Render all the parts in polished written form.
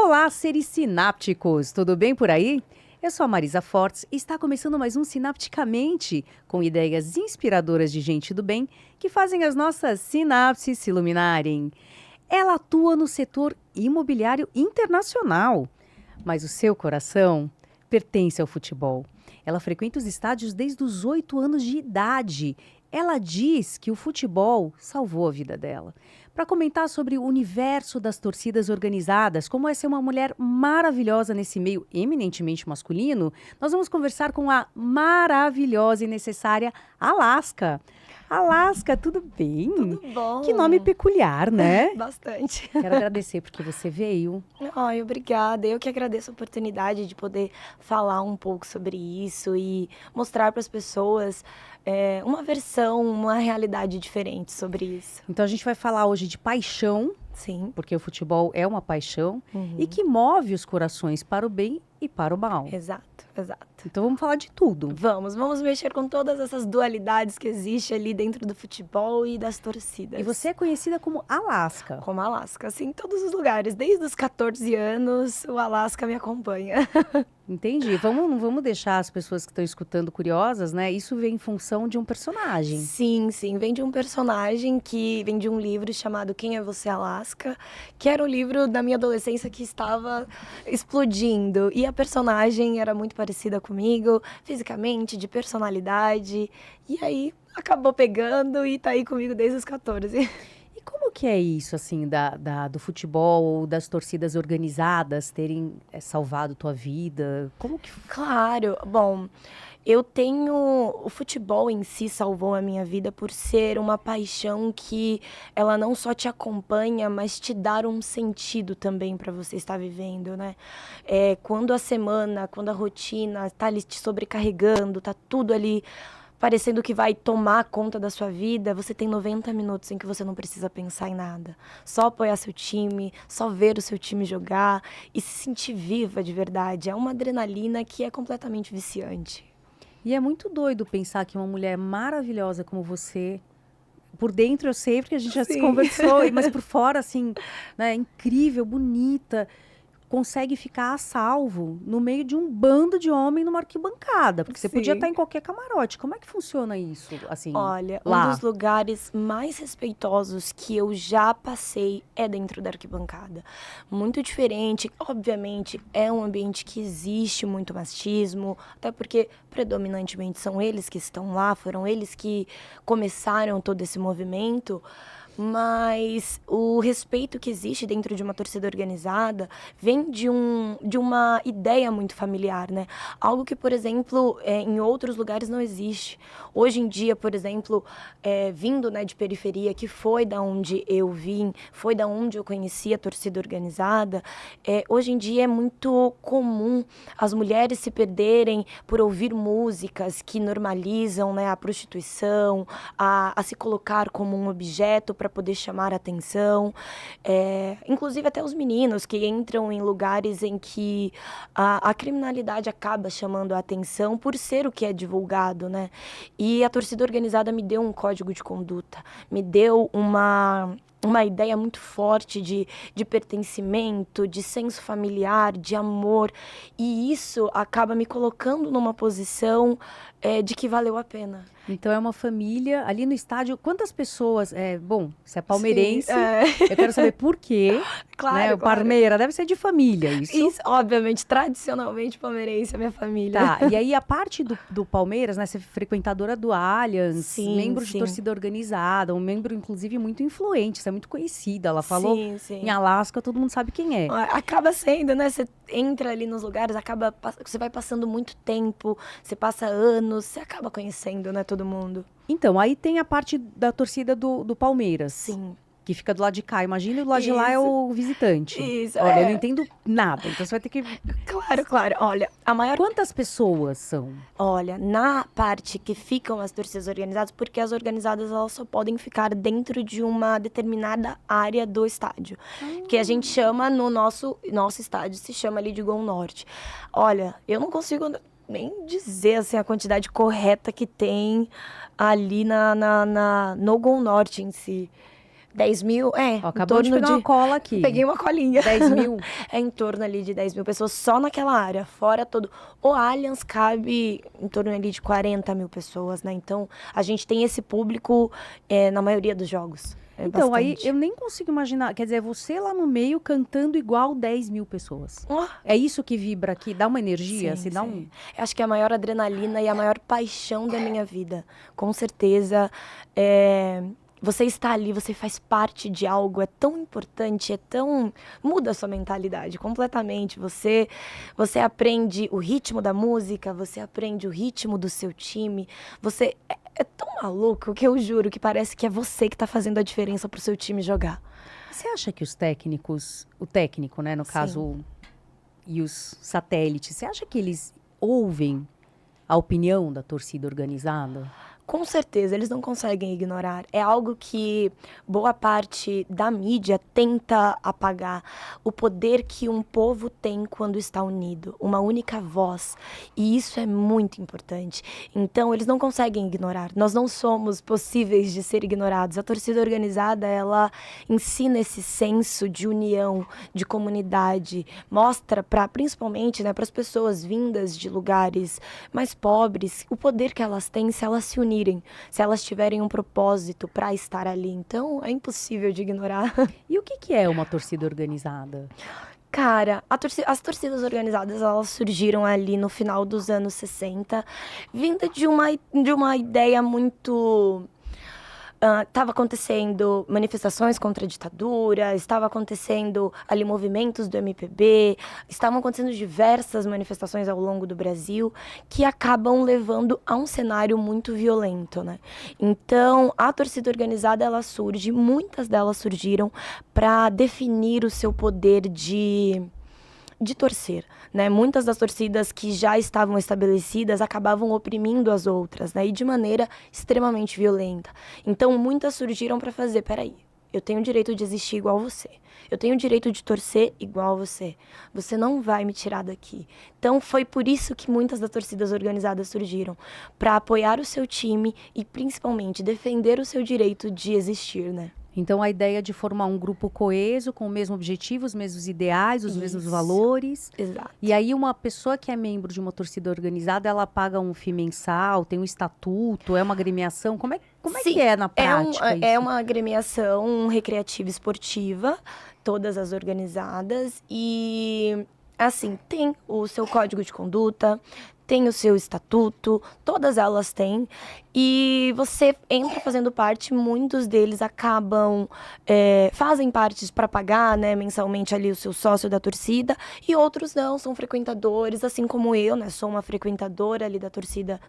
Olá, seres sinápticos, tudo bem por aí? Eu sou a Marisa Fortes e está começando mais um Sinapticamente, com ideias inspiradoras de gente do bem que fazem as nossas sinapses se iluminarem. Ela atua no setor imobiliário internacional, mas o seu coração pertence ao futebol. Ela frequenta os estádios desde os 8 anos de idade. Ela diz que o futebol salvou a vida dela. Para comentar sobre o universo das torcidas organizadas, como é ser uma mulher maravilhosa nesse meio eminentemente masculino, nós vamos conversar com a maravilhosa e necessária Alaska. Alaska, tudo bem? Tudo bom. Que nome peculiar, né? Bastante. Quero agradecer porque você veio. Ai, obrigada. Eu que agradeço a oportunidade de poder falar um pouco sobre isso e mostrar para as pessoas uma versão, uma realidade diferente sobre isso. Então a gente vai falar hoje de paixão, Sim. porque o futebol é uma paixão e que move os corações para o bem e para o mal. Exato. Então vamos falar de tudo. Vamos mexer com todas essas dualidades que existem ali dentro do futebol e das torcidas. E você é conhecida como Alaska. Como Alaska, assim, em todos os lugares. Desde os 14 anos, o Alaska me acompanha. Entendi. Vamos deixar as pessoas que estão escutando curiosas, né? Isso vem em função de um personagem. Sim, vem de um personagem que vem de um livro chamado Quem é Você, Alaska? Que era um livro da minha adolescência que estava explodindo. E a personagem era muito parecida comigo, fisicamente, de personalidade. E aí, acabou pegando e tá aí comigo desde os 14. E como que é isso, assim, do futebol ou das torcidas organizadas terem salvado tua vida? Como que... Claro, bom, o futebol em si salvou a minha vida por ser uma paixão que ela não só te acompanha, mas te dá um sentido também para você estar vivendo, né? Quando a rotina tá ali te sobrecarregando, tá tudo ali parecendo que vai tomar conta da sua vida, você tem 90 minutos em que você não precisa pensar em nada. Só apoiar seu time, só ver o seu time jogar e se sentir viva de verdade. É uma adrenalina que é completamente viciante. E é muito doido pensar que uma mulher maravilhosa como você, por dentro eu sei porque a gente já se conversou, mas por fora, assim, né, incrível, bonita, consegue ficar a salvo no meio de um bando de homem numa arquibancada, porque você podia estar em qualquer camarote. Como é que funciona isso, assim, Olha, lá? um dos lugares mais respeitosos que eu já passei é dentro da arquibancada. Muito diferente, obviamente, é um ambiente que existe muito machismo, até porque predominantemente são eles que estão lá, foram eles que começaram todo esse movimento. Mas o respeito que existe dentro de uma torcida organizada vem de uma ideia muito familiar, né? Algo que, por exemplo, em outros lugares não existe. Hoje em dia, por exemplo, vindo, né, de periferia, que foi da onde eu vim, foi da onde eu conheci a torcida organizada, hoje em dia é muito comum as mulheres se perderem por ouvir músicas que normalizam, né, a prostituição, a se colocar como um objeto para poder chamar a atenção, inclusive até os meninos que entram em lugares em que a criminalidade acaba chamando a atenção por ser o que é divulgado, né? E a torcida organizada me deu um código de conduta, me deu uma ideia muito forte de pertencimento, de senso familiar, de amor, e isso acaba me colocando numa posição de que valeu a pena. Então é uma família ali no estádio. Quantas pessoas? Bom, você é palmeirense. Sim, eu quero saber por quê. Claro, né? O claro. Parmeira deve ser de família, isso? Isso, obviamente, tradicionalmente palmeirense, a minha família. Tá, e aí a parte do Palmeiras, né? Você é frequentadora do Allianz, Sim, membro de sim. torcida organizada, um membro, inclusive, muito influente, você é muito conhecida. Ela falou Sim. em Alaska, todo mundo sabe quem é. Acaba sendo, né? Você entra ali nos lugares, você vai passando muito tempo, você passa anos, você acaba conhecendo, né, todo mundo. Então, aí tem a parte da torcida do Palmeiras. Sim. Que fica do lado de cá, imagina, e do lado de lá é o visitante. Isso, Olha, eu não entendo nada, então você vai ter que... Claro. Olha, Quantas pessoas são? Olha, na parte que ficam as torcidas organizadas, porque as organizadas elas só podem ficar dentro de uma determinada área do estádio. Que a gente chama no nosso estádio, se chama ali de Gol Norte. Olha, eu não consigo nem dizer assim, a quantidade correta que tem ali no Gol Norte em si. 10 mil, Ó, acabou de pegar uma cola aqui. Peguei uma colinha. 10 mil? É em torno ali de 10 mil pessoas só naquela área, fora todo. O Allianz cabe em torno ali de 40 mil pessoas, né? Então, a gente tem esse público na maioria dos jogos. Então, bastante. aí eu nem consigo imaginar. Quer dizer, você lá no meio cantando igual 10 mil pessoas. Oh, É isso que vibra aqui? Dá uma energia? sim, Se dá sim. Eu acho que é a maior adrenalina e a maior paixão da minha vida. Com certeza. Você está ali, você faz parte de algo, é tão importante, muda a sua mentalidade completamente. Você aprende o ritmo da música, você aprende o ritmo do seu time. Você é tão maluco que eu juro que parece que é você que está fazendo a diferença pro seu time jogar. Você acha que os técnicos, o técnico, né, no caso, e os satélites, você acha que eles ouvem a opinião da torcida organizada? Com certeza, eles não conseguem ignorar. É algo que boa parte da mídia tenta apagar. O poder que um povo tem quando está unido, uma única voz. E isso é muito importante. Então, eles não conseguem ignorar. Nós não somos possíveis de ser ignorados. A torcida organizada, ela ensina esse senso de união, de comunidade. Mostra, principalmente, né, para as pessoas vindas de lugares mais pobres, o poder que elas têm se elas se unirem. Se elas tiverem um propósito para estar ali. Então, é impossível de ignorar. E o que é uma torcida organizada? Cara, as torcidas organizadas, elas surgiram ali no final dos anos 60, vinda de uma ideia muito... Estava acontecendo manifestações contra a ditadura, estava acontecendo ali movimentos do MPB, estavam acontecendo diversas manifestações ao longo do Brasil que acabam levando a um cenário muito violento, né? Então, a torcida organizada, ela surge, muitas delas surgiram para definir o seu poder de torcer, né? Muitas das torcidas que já estavam estabelecidas acabavam oprimindo as outras, né? E de maneira extremamente violenta. Então, muitas surgiram para fazer, peraí, eu tenho o direito de existir igual você. Eu tenho o direito de torcer igual você. Você não vai me tirar daqui. Então, foi por isso que muitas das torcidas organizadas surgiram, para apoiar o seu time e, principalmente, defender o seu direito de existir, né? Então, a ideia de formar um grupo coeso, com o mesmo objetivo, os mesmos ideais, os mesmos valores. Exato. E aí, uma pessoa que é membro de uma torcida organizada, ela paga um FII mensal, tem um estatuto, é uma agremiação? Como é que é na prática isso? É uma agremiação recreativa esportiva, todas as organizadas. E, assim, tem o seu código de conduta, tem o seu estatuto, todas elas têm. E você entra fazendo parte, muitos deles acabam, fazem partes para pagar, né, mensalmente ali o seu sócio da torcida, e outros não, são frequentadores, assim como eu, né, sou uma frequentadora ali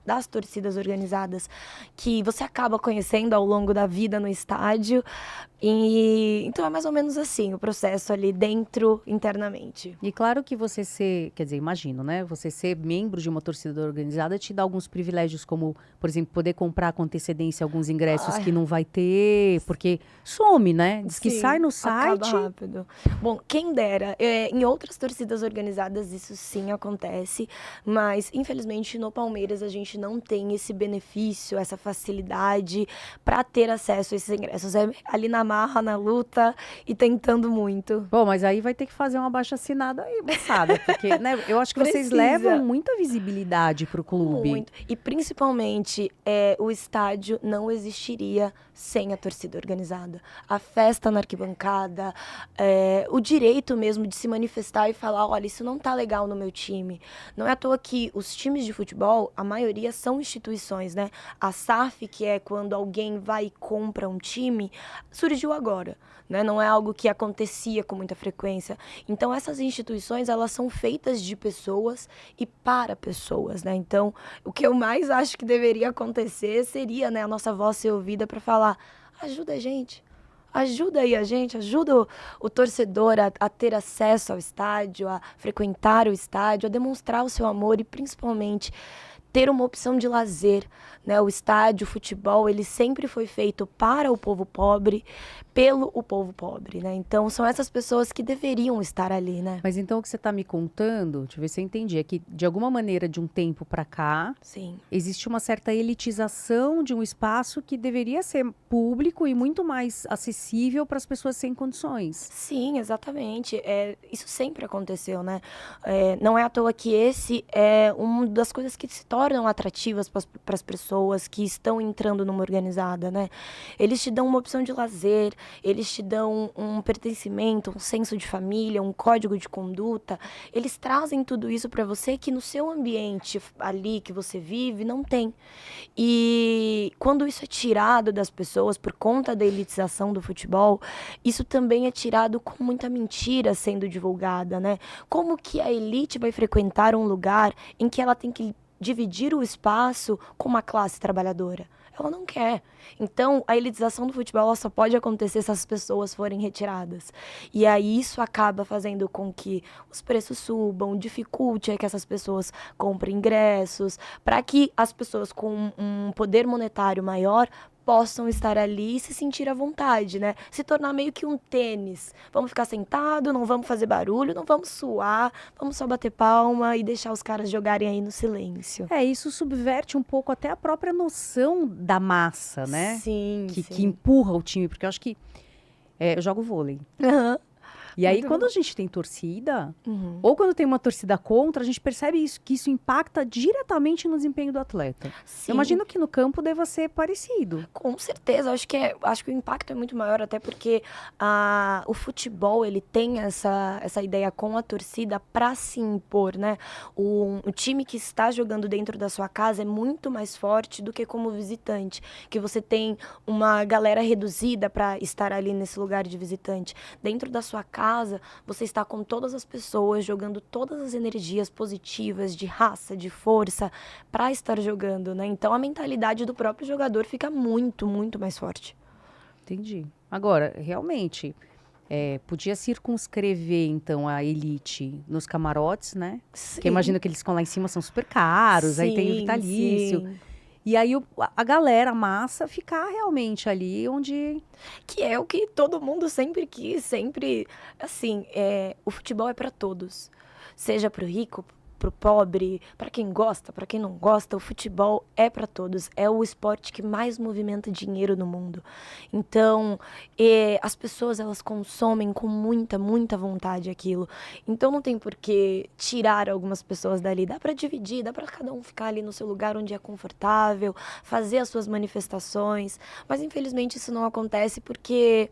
das torcidas organizadas, que você acaba conhecendo ao longo da vida no estádio, e então é mais ou menos assim, o processo ali dentro, internamente. E claro que você quer dizer, imagino, né, você ser membro de uma torcida organizada te dá alguns privilégios, como, por exemplo, poder comprar com antecedência alguns ingressos que não vai ter, porque some, né? Diz que sai no site. Acaba rápido. Bom, quem dera. Em outras torcidas organizadas isso sim acontece, mas infelizmente no Palmeiras a gente não tem esse benefício, essa facilidade para ter acesso a esses ingressos. É ali na marra, na luta e tentando muito. Bom, mas aí vai ter que fazer uma abaixo-assinado aí, moçada, porque, né, eu acho que vocês levam muita visibilidade pro clube. Muito. E principalmente o estádio não existiria sem a torcida organizada. A festa na arquibancada, o direito mesmo de se manifestar e falar, olha, isso não tá legal no meu time. Não é à toa que os times de futebol, a maioria são instituições, né? A SAF, que é quando alguém vai e compra um time, surgiu agora, né? Não é algo que acontecia com muita frequência. Então, essas instituições, elas são feitas de pessoas e para pessoas, né? Então, o que eu mais acho que deveria acontecer seria, né, a nossa voz ser ouvida para falar, ajuda a gente. Ajuda aí a gente, ajuda o torcedor a ter acesso ao estádio, a frequentar o estádio, a demonstrar o seu amor e, principalmente, ter uma opção de lazer, né? O estádio, o futebol, ele sempre foi feito para o povo pobre, pelo o povo pobre, né? Então, são essas pessoas que deveriam estar ali, né? Mas então o que você está me contando, deixa eu ver se eu entendi, é que de alguma maneira de um tempo para cá, Sim. existe uma certa elitização de um espaço que deveria ser público e muito mais acessível para as pessoas sem condições. Sim, exatamente. Isso sempre aconteceu, né? Não é à toa que esse é uma das coisas que se tornam atrativas para as pessoas que estão entrando numa organizada, né? Eles te dão uma opção de lazer, eles te dão um pertencimento, um senso de família, um código de conduta. Eles trazem tudo isso para você que no seu ambiente ali que você vive não tem. E quando isso é tirado das pessoas por conta da elitização do futebol, isso também é tirado com muita mentira sendo divulgada, né? Como que a elite vai frequentar um lugar em que ela tem que dividir o espaço com uma classe trabalhadora? Ela não quer. Então, a elitização do futebol ela só pode acontecer se as pessoas forem retiradas. E aí isso acaba fazendo com que os preços subam, dificulte que essas pessoas comprem ingressos, para que as pessoas com um poder monetário maior possam estar ali e se sentir à vontade, né? Se tornar meio que um tênis. Vamos ficar sentado, não vamos fazer barulho, não vamos suar, vamos só bater palma e deixar os caras jogarem aí no silêncio. Isso subverte um pouco até a própria noção da massa, né? Sim, Que empurra o time, porque eu acho que eu jogo vôlei. Uhum. E aí, Muito quando bom. a gente tem torcida, ou quando tem uma torcida contra, a gente percebe isso, que isso impacta diretamente no desempenho do atleta. Sim. Eu imagino que no campo deva ser parecido. Com certeza, acho que o impacto é muito maior, até porque o futebol ele tem essa ideia com a torcida para se impor, né? O time que está jogando dentro da sua casa é muito mais forte do que como visitante, que você tem uma galera reduzida para estar ali nesse lugar de visitante. Dentro da sua casa, você está com todas as pessoas jogando todas as energias positivas de raça, de força para estar jogando, né? Então a mentalidade do próprio jogador fica muito, muito mais forte. Entendi. Agora, realmente, podia circunscrever, então, a elite nos camarotes, né? Sim. Que eu imagino que eles ficam lá em cima, são super caros, aí tem o vitalício. Sim. E aí a galera, a massa, ficar realmente ali onde... Que é o que todo mundo sempre quis, sempre, assim, o futebol é para todos. Seja pro rico, pro pobre, para quem gosta, para quem não gosta, o futebol é para todos. É o esporte que mais movimenta dinheiro no mundo. Então, as pessoas, elas consomem com muita, muita vontade aquilo. Então, não tem por que tirar algumas pessoas dali. Dá para dividir, dá para cada um ficar ali no seu lugar onde é confortável, fazer as suas manifestações. Mas, infelizmente, isso não acontece porque...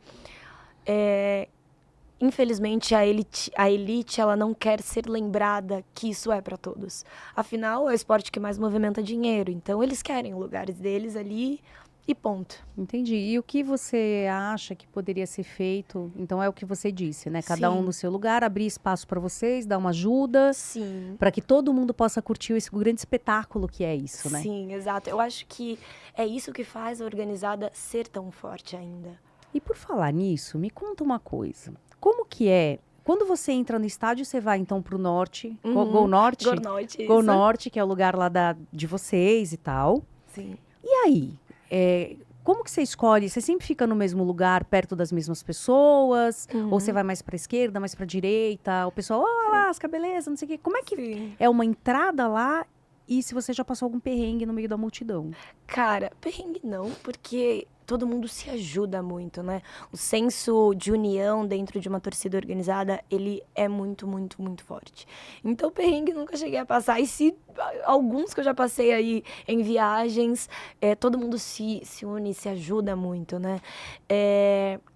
Infelizmente, a elite ela não quer ser lembrada que isso é para todos. Afinal, é o esporte que mais movimenta dinheiro. Então, eles querem lugares deles ali e ponto. Entendi. E o que você acha que poderia ser feito? Então, é o que você disse, né? Cada um Sim. no seu lugar, abrir espaço para vocês, dar uma ajuda, Sim. para que todo mundo possa curtir esse grande espetáculo que é isso, né? Sim, exato. Eu acho que é isso que faz a organizada ser tão forte ainda. E por falar nisso, me conta uma coisa. Como que é? Quando você entra no estádio, você vai então para o norte, Gol Norte? Gol Norte, Gol isso. Norte, que é o lugar lá de vocês e tal. Sim. E aí, como que você escolhe? Você sempre fica no mesmo lugar, perto das mesmas pessoas? Ou você vai mais para a esquerda, mais para a direita? O pessoal, Alasca, beleza, não sei o quê. Como é que Sim. é uma entrada lá? E se você já passou algum perrengue no meio da multidão? Cara, perrengue não, porque todo mundo se ajuda muito, né? O senso de união dentro de uma torcida organizada, ele é muito, muito, muito forte. Então, perrengue nunca cheguei a passar. E se alguns que eu já passei aí em viagens, todo mundo se une, se ajuda muito, né?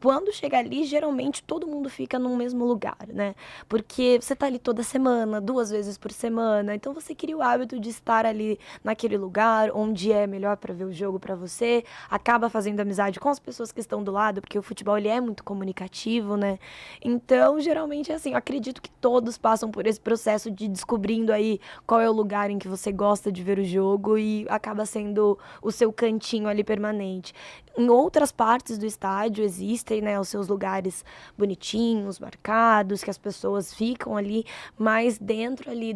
Quando chega ali, geralmente todo mundo fica no mesmo lugar, né? Porque você tá ali toda semana, 2 vezes por semana, então você cria o hábito de estar ali naquele lugar onde é melhor para ver o jogo para você, acaba fazendo fazendo amizade com as pessoas que estão do lado, porque o futebol ele é muito comunicativo, né? Então, geralmente é assim, eu acredito que todos passam por esse processo de descobrindo aí qual é o lugar em que você gosta de ver o jogo e acaba sendo o seu cantinho ali permanente. Em outras partes do estádio existem, né, os seus lugares bonitinhos, marcados, que as pessoas ficam ali, mas dentro ali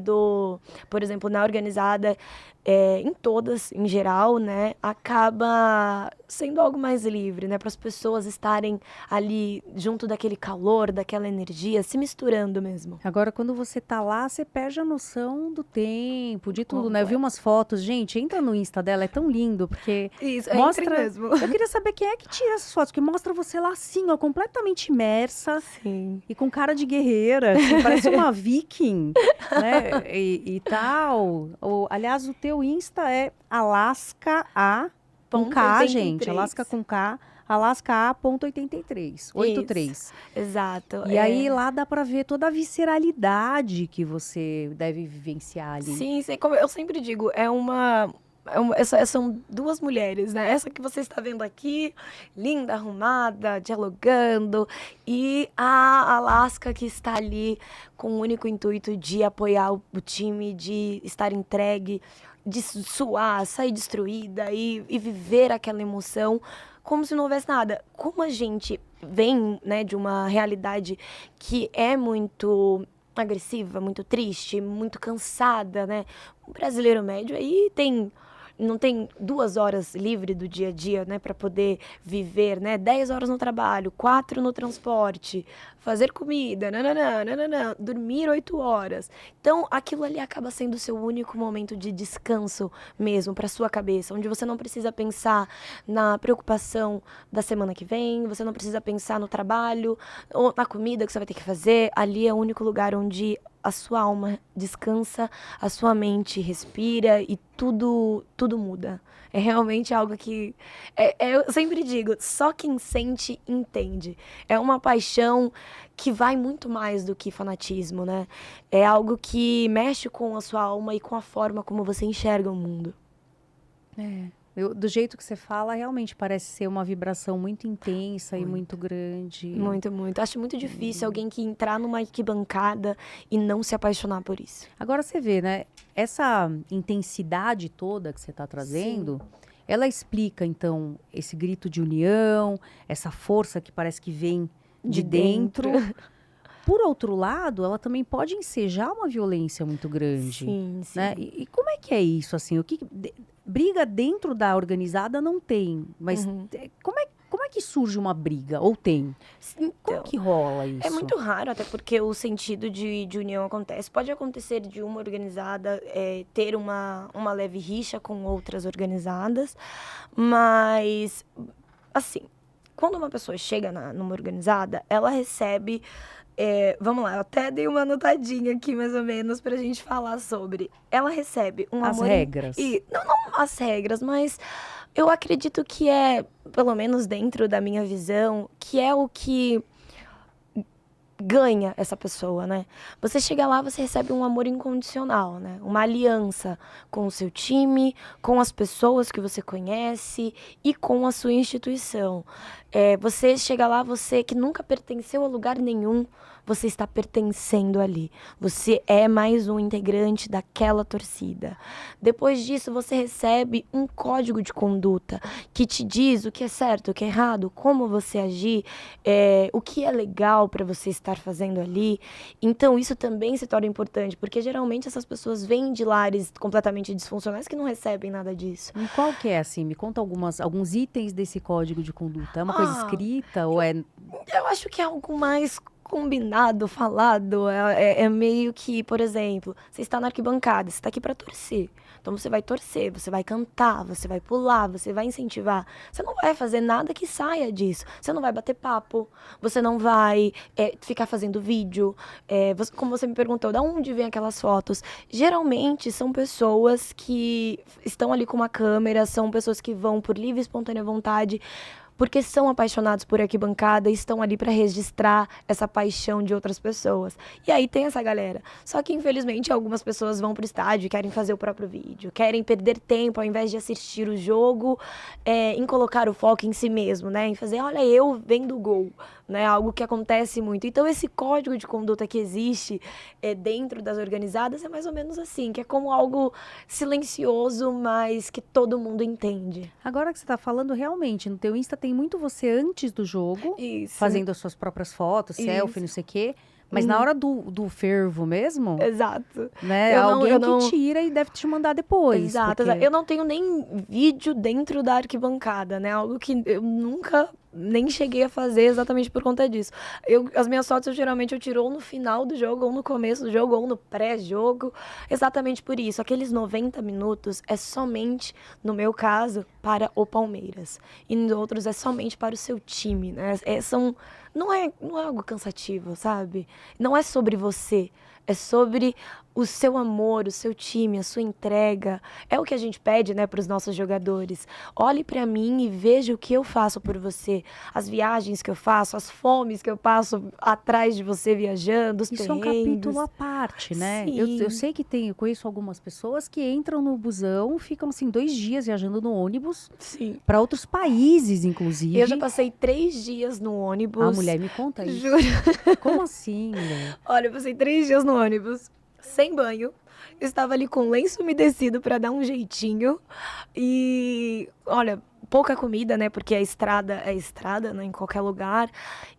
por exemplo, na organizada, em todas, em geral, né, acaba sendo algo mais livre, né, para as pessoas estarem ali junto daquele calor, daquela energia, se misturando mesmo. Agora, quando você tá lá, você perde a noção do tempo, de tudo, né? Eu vi Completo. umas fotos, gente, entra no Insta dela, é tão lindo, porque Isso, entrem mostra. mesmo. Eu queria saber quem é que tira essas fotos, que mostra você lá assim, ó, completamente imersa Sim. e com cara de guerreira, assim, parece uma viking, né? E tal. Aliás, o teu Insta é Alaska A com Ponto K, gente. 83. Alaska com K, Alaska A.83, 83. Exato. E aí lá dá pra ver toda a visceralidade que você deve vivenciar ali. Sim, sim, como eu sempre digo, são duas mulheres, né? Essa que você está vendo aqui, linda, arrumada, dialogando, e a Alaska que está ali com o único intuito de apoiar o time, de estar entregue, de suar, sair destruída e viver aquela emoção como se não houvesse nada. Como a gente vem, né, de uma realidade que é muito agressiva, muito triste, muito cansada, né? O brasileiro médio aí não tem 2 horas livre do dia a dia, né, para poder viver, né, 10 horas no trabalho, 4 no transporte, fazer comida, nananã, dormir 8 horas. Então, aquilo ali acaba sendo o seu único momento de descanso mesmo para sua cabeça, onde você não precisa pensar na preocupação da semana que vem, você não precisa pensar no trabalho ou na comida que você vai ter que fazer. Ali é o único lugar onde a sua alma descansa, a sua mente respira e tudo muda. É realmente algo que... eu sempre digo, só quem sente, entende. É uma paixão que vai muito mais do que fanatismo, né? É algo que mexe com a sua alma e com a forma como você enxerga o mundo. Do jeito que você fala, realmente parece ser uma vibração muito intensa e muito grande. Muito, muito. Acho muito difícil alguém que entrar numa arquibancada e não se apaixonar por isso. Agora você vê, né? Essa intensidade toda que você está trazendo, ela explica, então, esse grito de união, essa força que parece que vem de dentro. Por outro lado, ela também pode ensejar uma violência muito grande. Sim, sim. Né? E como é que é isso, assim? Briga dentro da organizada não tem, mas como é que surge uma briga? Ou tem? Como Então, que rola isso? é muito raro, até porque o sentido de união acontece. Pode acontecer de uma organizada ter uma leve rixa com outras organizadas, mas, assim, quando uma pessoa chega numa organizada, ela recebe... vamos lá, eu até dei uma anotadinha aqui, mais ou menos, pra gente falar sobre. Ela recebe um As amor... regras. Não as regras, mas eu acredito que pelo menos dentro da minha visão, que é o que ganha essa pessoa, né? Você chega lá, você recebe um amor incondicional, né? Uma aliança com o seu time, com as pessoas que você conhece e com a sua instituição. Você chega lá, você que nunca pertenceu a lugar nenhum, você está pertencendo ali. Você é mais um integrante daquela torcida. Depois disso, você recebe um código de conduta que te diz o que é certo, o que é errado, como você agir, o que é legal para você estar fazendo ali. Então, isso também se torna importante, porque geralmente essas pessoas vêm de lares completamente disfuncionais que não recebem nada disso. E qual que é, assim? Me conta alguns itens desse código de conduta. É uma coisa escrita ou é... Eu acho que é algo mais combinado, falado, é meio que, por exemplo, você está na arquibancada, você está aqui para torcer. Então você vai torcer, você vai cantar, você vai pular, você vai incentivar. Você não vai fazer nada que saia disso. Você não vai bater papo, você não vai ficar fazendo vídeo. Como você me perguntou, de onde vem aquelas fotos? Geralmente são pessoas que estão ali com uma câmera, são pessoas que vão por livre e espontânea vontade porque são apaixonados por arquibancada e estão ali para registrar essa paixão de outras pessoas. E aí tem essa galera. Só que, infelizmente, algumas pessoas vão pro estádio e querem fazer o próprio vídeo, querem perder tempo ao invés de assistir o jogo, em colocar o foco em si mesmo, né? Em fazer, olha, eu vendo o gol, né? Algo que acontece muito. Então, esse código de conduta que existe dentro das organizadas é mais ou menos assim, que é como algo silencioso, mas que todo mundo entende. Agora que você tá falando, realmente, no teu Insta tem muito você antes do jogo, Isso. fazendo as suas próprias fotos, selfie, não sei o quê. Mas na hora do fervo mesmo, Exato. né? Alguém que tira e deve te mandar depois. Exato, porque... Eu não tenho nem vídeo dentro da arquibancada, né? Algo que eu nunca nem cheguei a fazer exatamente por conta disso. As minhas fotos, geralmente, eu tiro ou no final do jogo, ou no começo do jogo, ou no pré-jogo. Exatamente por isso. Aqueles 90 minutos é somente, no meu caso, para o Palmeiras. E nos outros é somente para o seu time, né? Não é algo cansativo, sabe? Não é sobre você. É sobre o seu amor, o seu time, a sua entrega. É o que a gente pede, né, para os nossos jogadores. Olhe para mim e veja o que eu faço por você. As viagens que eu faço, as fomes que eu passo atrás de você viajando, os Isso é um perrengues. capítulo à parte, né? Sim. Eu sei que eu conheço algumas pessoas que entram no busão, ficam assim 2 dias viajando no ônibus. Sim. Para outros países, inclusive. Eu já passei 3 dias no ônibus. Ah, mulher, me conta isso. Juro. Como assim, mulher? Olha, eu passei 3 dias no ônibus, sem banho. Estava ali com lenço umedecido para dar um jeitinho. E, olha, pouca comida, né? Porque a estrada é estrada, né? Em qualquer lugar.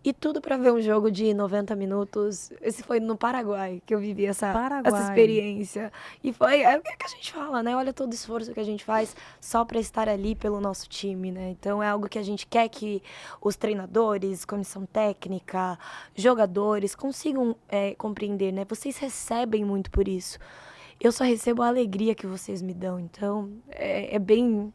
E tudo para ver um jogo de 90 minutos. Esse foi no Paraguai que eu vivi essa experiência. E é o que a gente fala, né? Olha todo o esforço que a gente faz só para estar ali pelo nosso time, né? Então é algo que a gente quer que os treinadores, comissão técnica, jogadores consigam compreender, né? Vocês recebem muito por isso. Eu só recebo a alegria que vocês me dão. Então é bem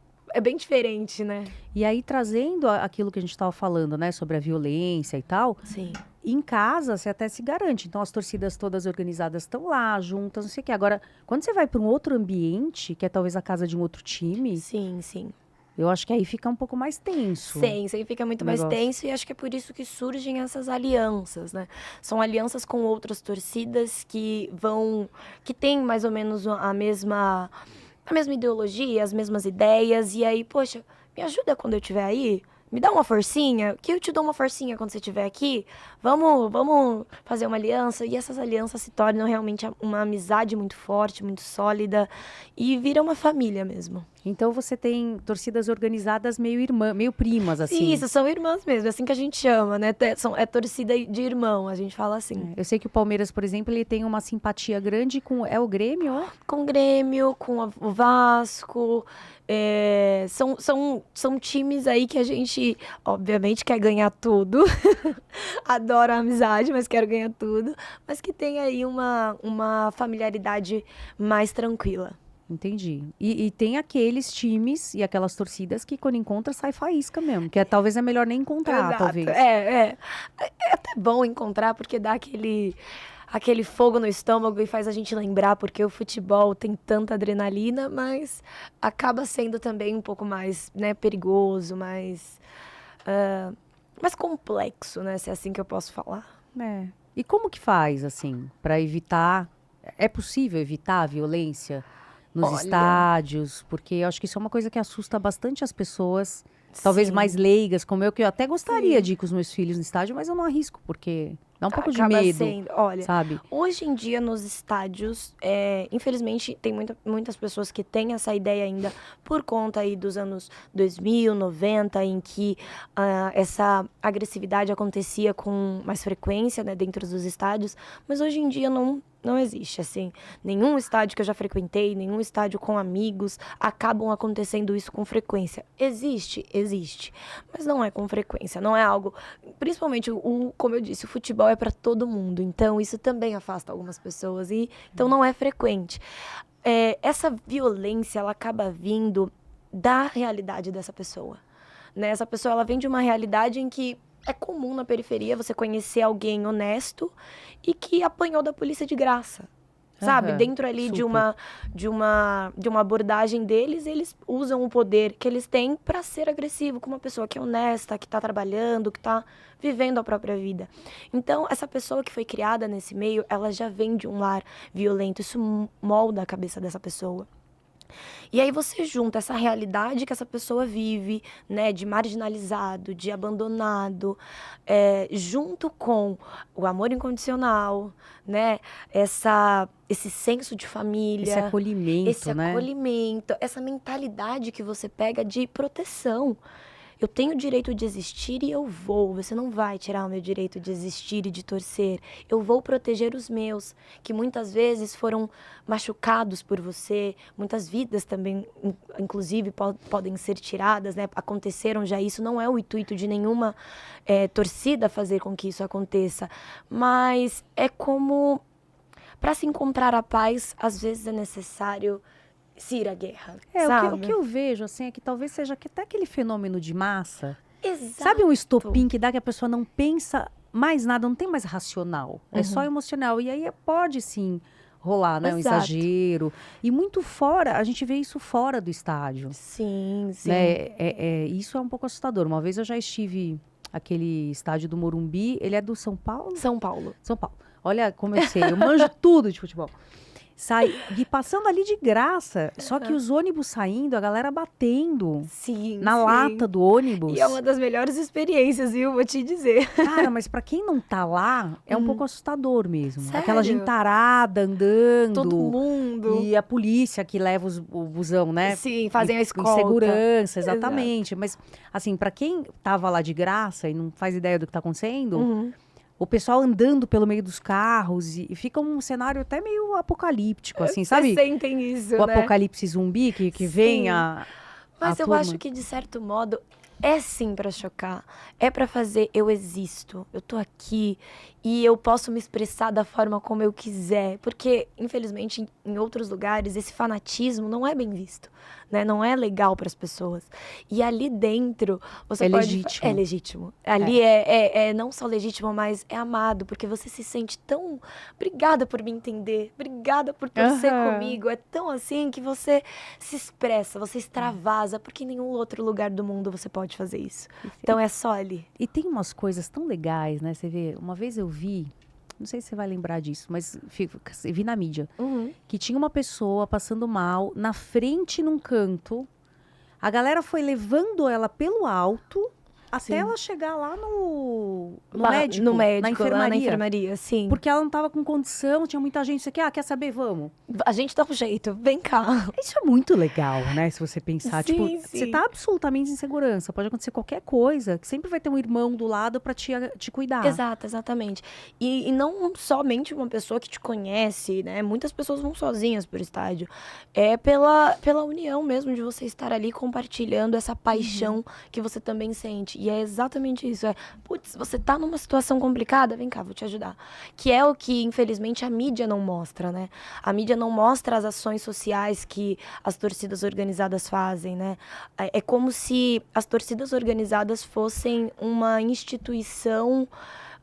diferente, né? E aí, trazendo aquilo que a gente estava falando, né, sobre a violência e tal. Sim. Em casa, você até se garante. Então, as torcidas todas organizadas estão lá, juntas, não sei o quê. Agora, quando você vai para um outro ambiente, que é talvez a casa de um outro time... Sim, sim. Eu acho que aí fica um pouco mais tenso. Sim, fica muito mais tenso. E acho que é por isso que surgem essas alianças, né? São alianças com outras torcidas que têm mais ou menos a mesma ideologia, as mesmas ideias. E aí, poxa, me ajuda quando eu estiver aí? Me dá uma forcinha, que eu te dou uma forcinha quando você estiver aqui. Vamos fazer uma aliança. E essas alianças se tornam realmente uma amizade muito forte, muito sólida. E vira uma família mesmo. Então você tem torcidas organizadas meio primas, assim. Isso, são irmãs mesmo, é assim que a gente chama, né? É torcida de irmão, a gente fala assim. Eu sei que o Palmeiras, por exemplo, ele tem uma simpatia grande com... É o Grêmio, ó? Com o Grêmio, com o Vasco. São times aí que a gente, obviamente, quer ganhar tudo. Adoro a amizade, mas quero ganhar tudo. Mas que tem aí uma familiaridade mais tranquila. Entendi. E tem aqueles times e aquelas torcidas que quando encontra sai faísca mesmo. Que talvez é melhor nem encontrar, Exato. talvez. É até bom encontrar, porque dá aquele fogo no estômago e faz a gente lembrar, porque o futebol tem tanta adrenalina, mas acaba sendo também um pouco mais, né, perigoso, mais complexo, né, se é assim que eu posso falar. E como que faz, assim, para evitar... É possível evitar a violência nos estádios? Porque eu acho que isso é uma coisa que assusta bastante as pessoas, talvez mais leigas, como eu, que eu até gostaria de ir com os meus filhos no estádio, mas eu não arrisco, porque dá um pouco de medo, sabe? Hoje em dia nos estádios, infelizmente tem muitas pessoas que têm essa ideia ainda por conta aí dos anos 2000, 90, em que essa agressividade acontecia com mais frequência, né, dentro dos estádios, mas hoje em dia não existe, assim, nenhum estádio que eu já frequentei, nenhum estádio com amigos, acabam acontecendo isso com frequência. Existe, mas não é com frequência, não é algo, principalmente, como eu disse, o futebol é para todo mundo, então isso também afasta algumas pessoas, e então não é frequente. Essa violência, ela acaba vindo da realidade dessa pessoa, né? Essa pessoa, ela vem de uma realidade em que é comum na periferia você conhecer alguém honesto e que apanhou da polícia de graça. sabe? Dentro ali de super. uma abordagem deles, eles usam o poder que eles têm para ser agressivo com uma pessoa que é honesta, que tá trabalhando, que tá vivendo a própria vida. Então, essa pessoa que foi criada nesse meio, ela já vem de um lar violento, isso molda a cabeça dessa pessoa. E aí você junta essa realidade que essa pessoa vive, né, de marginalizado, de abandonado, junto com o amor incondicional, né, esse senso de família, Esse acolhimento, essa mentalidade que você pega de proteção. Eu tenho o direito de existir e eu vou. Você não vai tirar o meu direito de existir e de torcer. Eu vou proteger os meus, que muitas vezes foram machucados por você. Muitas vidas também, inclusive, podem ser tiradas, né? Aconteceram já isso. Não é o intuito de nenhuma torcida fazer com que isso aconteça. Mas é como, para se encontrar a paz, às vezes é necessário se ir à guerra, O que eu vejo, assim, é que talvez seja até aquele fenômeno de massa. Exato. Sabe um estopim que dá que a pessoa não pensa mais nada, não tem mais racional. É só emocional. E aí pode, sim, rolar, né? Um Exato. exagero. E muito fora, a gente vê isso fora do estádio. Sim, sim. Né? Isso é um pouco assustador. Uma vez eu já estive aquele estádio do Morumbi. Ele é do São Paulo? São Paulo. São Paulo. Olha como eu sei, eu manjo tudo de futebol. E passando ali de graça. Só que os ônibus saindo, a galera batendo na lata do ônibus. E é uma das melhores experiências, viu? Vou te dizer. Cara, mas pra quem não tá lá, é um pouco assustador mesmo. Sério? Aquela gentarada andando. Todo mundo. E a polícia que leva o busão, né? Sim, fazem a Em escolta. segurança, exatamente. Mas, assim, pra quem tava lá de graça e não faz ideia do que tá acontecendo... O pessoal andando pelo meio dos carros e fica um cenário até meio apocalíptico, assim, sabe? Vocês sentem isso, O né? apocalipse zumbi que vem a Mas eu turma. acho que, de certo modo, é sim pra chocar. É pra fazer eu existo, eu tô aqui e eu posso me expressar da forma como eu quiser. Porque, infelizmente, em outros lugares, esse fanatismo não é bem visto, né? Não é legal pras pessoas. E ali dentro, você É pode... legítimo. É legítimo. Ali é não só legítimo, mas é amado. Porque você se sente tão... Obrigada por me entender. Obrigada por torcer comigo. É tão assim que você se expressa, você extravasa. Porque em nenhum outro lugar do mundo você pode fazer isso. Então é só ali. E tem umas coisas tão legais, né? Você vê, uma vez eu vi, não sei se você vai lembrar disso, mas vi na mídia, que tinha uma pessoa passando mal na frente num canto. A galera foi levando ela pelo alto até ela chegar lá no médico, na enfermaria. Lá na enfermaria, sim. Porque ela não estava com condição, tinha muita gente. Você quer saber? Vamos. A gente dá um jeito, vem cá. Isso é muito legal, né? Se você pensar. Sim, tipo, sim. você tá absolutamente em segurança. Pode acontecer qualquer coisa, que sempre vai ter um irmão do lado para te cuidar. Exato, exatamente. E não somente uma pessoa que te conhece, né? Muitas pessoas vão sozinhas pro estádio. É pela união mesmo de você estar ali compartilhando essa paixão que você também sente. E é exatamente isso. Putz, você tá numa situação complicada? Vem cá, vou te ajudar. Que é o que, infelizmente, a mídia não mostra, né? A mídia não mostra as ações sociais que as torcidas organizadas fazem, né? É como se as torcidas organizadas fossem uma instituição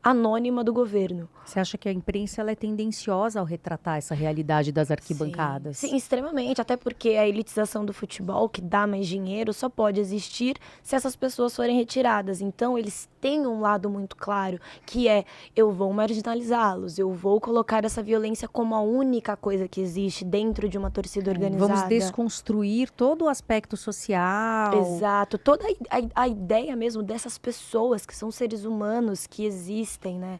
anônima do governo. Você acha que a imprensa ela é tendenciosa ao retratar essa realidade das arquibancadas? Sim, extremamente. Até porque a elitização do futebol, que dá mais dinheiro, só pode existir se essas pessoas forem retiradas. Então, eles têm um lado muito claro, que é: eu vou marginalizá-los, eu vou colocar essa violência como a única coisa que existe dentro de uma torcida organizada. Vamos desconstruir todo o aspecto social. Exato. Toda a ideia mesmo dessas pessoas que são seres humanos, que existem, né?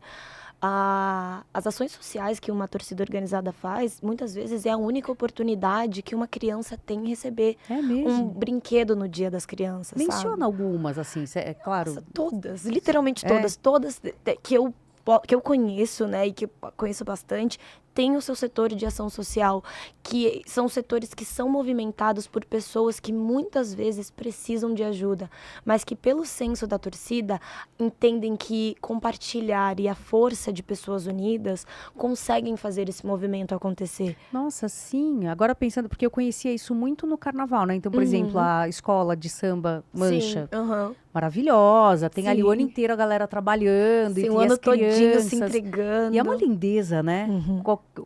As ações sociais que uma torcida organizada faz, muitas vezes é a única oportunidade que uma criança tem em receber um brinquedo no Dia das Crianças. Menciona sabe? algumas, assim, é claro. Nossa, todas, literalmente todas. Todas que eu conheço, né, e que eu conheço bastante, tem o seu setor de ação social, que são setores que são movimentados por pessoas que muitas vezes precisam de ajuda, mas que, pelo senso da torcida, entendem que compartilhar e a força de pessoas unidas conseguem fazer esse movimento acontecer. Nossa, sim. Agora pensando, porque eu conhecia isso muito no carnaval, né? Então, por exemplo, a escola de samba Mancha. Sim, maravilhosa, tem ali o Sim. ano inteiro a galera trabalhando, Sim, e o tem ano as todinho crianças. se entregando. E é uma lindeza, né?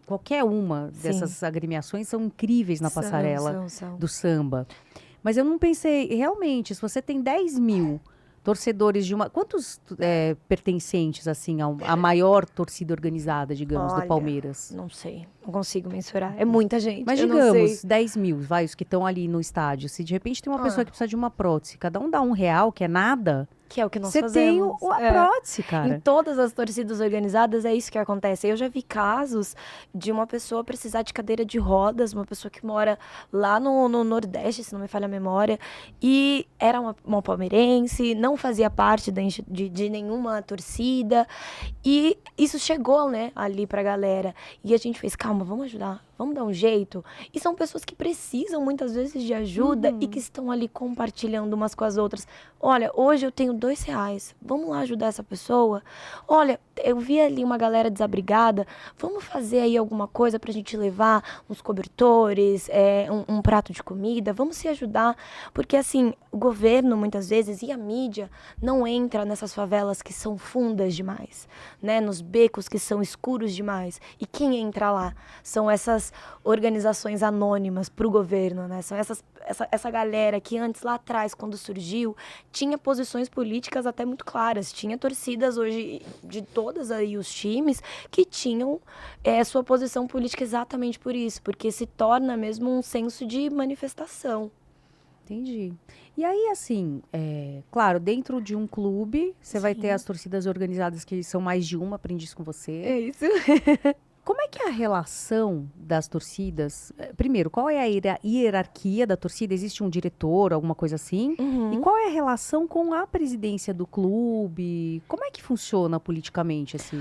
qualquer uma dessas agremiações são incríveis na passarela São. do samba. Mas eu não pensei, realmente, se você tem 10 mil torcedores de uma... Quantos pertencentes, assim, à maior torcida organizada, digamos, do Olha, Palmeiras? não sei, não consigo mensurar. É muita gente, Mas eu não sei. digamos, 10 mil, vai, os que estão ali no estádio. Se de repente tem uma pessoa que precisa de uma prótese, cada um dá R$ 1, que é nada, Que é o que nós você tem fazemos. a prótese, cara. Em todas as torcidas organizadas é isso que acontece. Eu já vi casos de uma pessoa precisar de cadeira de rodas, uma pessoa que mora lá no Nordeste, se não me falha a memória, e era uma palmeirense, não fazia parte de nenhuma torcida, e isso chegou, né, ali pra galera. E a gente fez, calma, vamos ajudar, vamos dar um jeito. E são pessoas que precisam muitas vezes de ajuda e que estão ali compartilhando umas com as outras. Olha, hoje eu tenho R$ 2, vamos lá ajudar essa pessoa? Olha, eu vi ali uma galera desabrigada, vamos fazer aí alguma coisa pra gente levar uns cobertores, um prato de comida, vamos se ajudar. Porque assim, o governo muitas vezes e a mídia não entra nessas favelas que são fundas demais, né? Nos becos que são escuros demais. E quem entra lá são essas organizações anônimas pro governo, né? São essa galera que antes, lá atrás, quando surgiu, tinha posições políticas até muito claras. Tinha torcidas hoje de todas aí os times que tinham sua posição política exatamente por isso, porque se torna mesmo um senso de manifestação. Entendi. E aí, assim, claro, dentro de um clube, você vai ter as torcidas organizadas que são mais de uma, aprendi isso com você. É isso. Como é que é a relação das torcidas? Primeiro, qual é a hierarquia da torcida? Existe um diretor, alguma coisa assim? E qual é a relação com a presidência do clube? Como é que funciona politicamente essa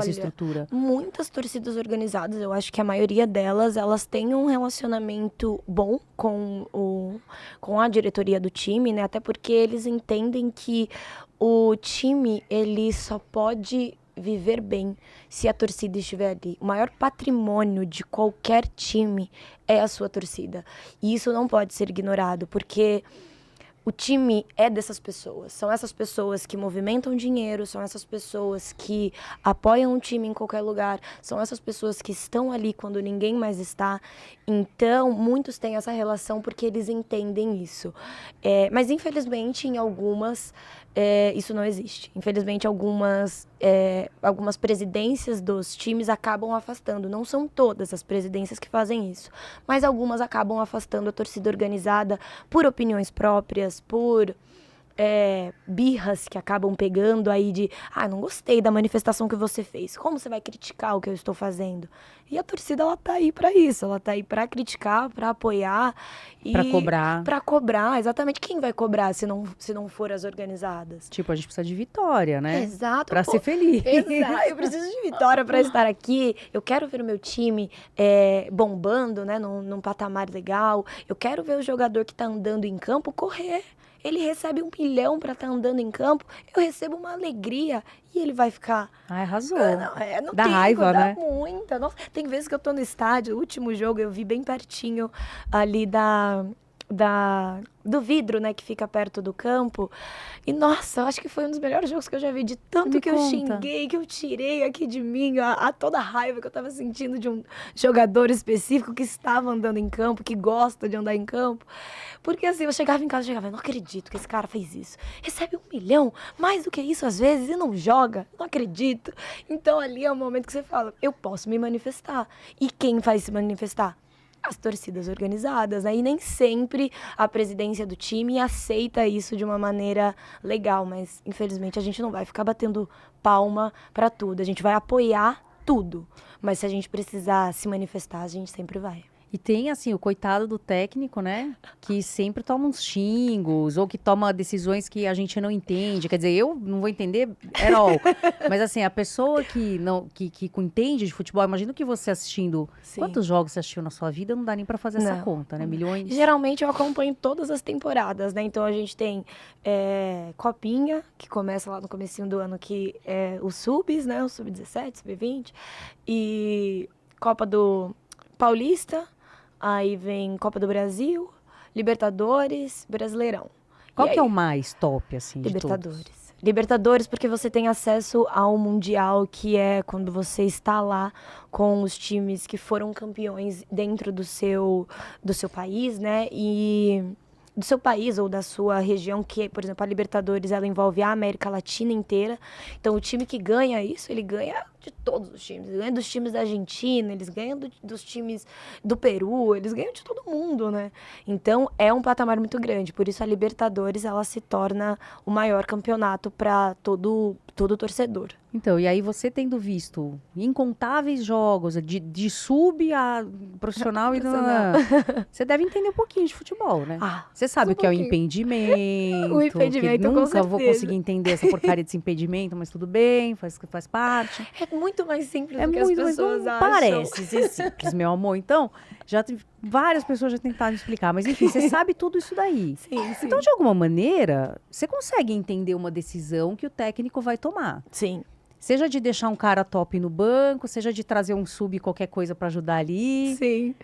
estrutura? Muitas torcidas organizadas, eu acho que a maioria delas, elas têm um relacionamento bom com a diretoria do time, né? Até porque eles entendem que o time, ele só pode viver bem se a torcida estiver ali. O maior patrimônio de qualquer time é a sua torcida. E isso não pode ser ignorado, porque o time é dessas pessoas. São essas pessoas que movimentam dinheiro, são essas pessoas que apoiam o time em qualquer lugar, são essas pessoas que estão ali quando ninguém mais está. Então, muitos têm essa relação porque eles entendem isso. Mas, infelizmente, em algumas, isso não existe. Infelizmente, algumas presidências dos times acabam afastando. Não são todas as presidências que fazem isso, mas algumas acabam afastando a torcida organizada por opiniões próprias, por birras que acabam pegando aí de não gostei da manifestação que você fez, como você vai criticar o que eu estou fazendo? E a torcida, ela tá aí pra isso, ela tá aí pra criticar, pra apoiar e pra cobrar, exatamente. Quem vai cobrar se não for as organizadas? Tipo, a gente precisa de vitória, né? Exato. Pra ser feliz. Exato, eu preciso de vitória pra estar aqui, eu quero ver o meu time bombando, né, num patamar legal, eu quero ver o jogador que tá andando em campo correr. Ele recebe 1 milhão pra estar andando em campo, eu recebo uma alegria e ele vai ficar... arrasou. Não dá tem, raiva, dá né? muita. Nossa, tem vezes que eu tô no estádio, o último jogo eu vi bem pertinho ali do vidro, né, que fica perto do campo. E, nossa, eu acho que foi um dos melhores jogos que eu já vi, de tanto que eu xinguei, que eu tirei aqui de mim toda a raiva que eu tava sentindo de um jogador específico que estava andando em campo, que gosta de andar em campo. Porque, assim, eu chegava em casa, não acredito que esse cara fez isso. Recebe 1 milhão, mais do que isso às vezes, e não joga. Não acredito. Então, ali é o momento que você fala, eu posso me manifestar. E quem faz se manifestar? As torcidas organizadas, né? E nem sempre a presidência do time aceita isso de uma maneira legal, mas infelizmente a gente não vai ficar batendo palma pra tudo, a gente vai apoiar tudo, mas se a gente precisar se manifestar, a gente sempre vai. E tem, assim, o coitado do técnico, né? Que sempre toma uns xingos, ou que toma decisões que a gente não entende. Quer dizer, eu não vou entender at all. Mas, assim, a pessoa que entende de futebol, imagino que você assistindo... Sim. Quantos jogos você assistiu na sua vida? Não dá nem pra fazer essa conta, né? Milhões. Geralmente eu acompanho todas as temporadas, né? Então a gente tem Copinha, que começa lá no comecinho do ano, que é os subs, né? O sub-17, sub-20. E Copa do Paulista. Aí vem Copa do Brasil, Libertadores, Brasileirão. Qual que é o mais top, assim, de todos? Libertadores. Libertadores, porque você tem acesso ao Mundial, que é quando você está lá com os times que foram campeões dentro do seu país, né? E do seu país ou da sua região, que, por exemplo, a Libertadores, ela envolve a América Latina inteira. Então, o time que ganha isso, ele ganha de todos os times. Ele ganha dos times da Argentina, eles ganham dos times do Peru, eles ganham de todo mundo, né? Então, é um patamar muito grande. Por isso, a Libertadores, ela se torna o maior campeonato para todo torcedor. Então, e aí você tendo visto incontáveis jogos, de sub a profissional e você deve entender um pouquinho de futebol, né? Você sabe o que é o impedimento. O impedimento, que com nunca certeza. vou conseguir entender essa porcaria desse impedimento, mas tudo bem, faz parte. É muito mais simples do que muito, as pessoas não acham. parece ser simples, meu amor. Então, várias pessoas já tentaram explicar, mas enfim, você sabe tudo isso daí. Sim. Então, de alguma maneira, você consegue entender uma decisão que o técnico vai tomar. Sim. Seja de deixar um cara top no banco, seja de trazer um sub qualquer coisa pra ajudar ali. Sim.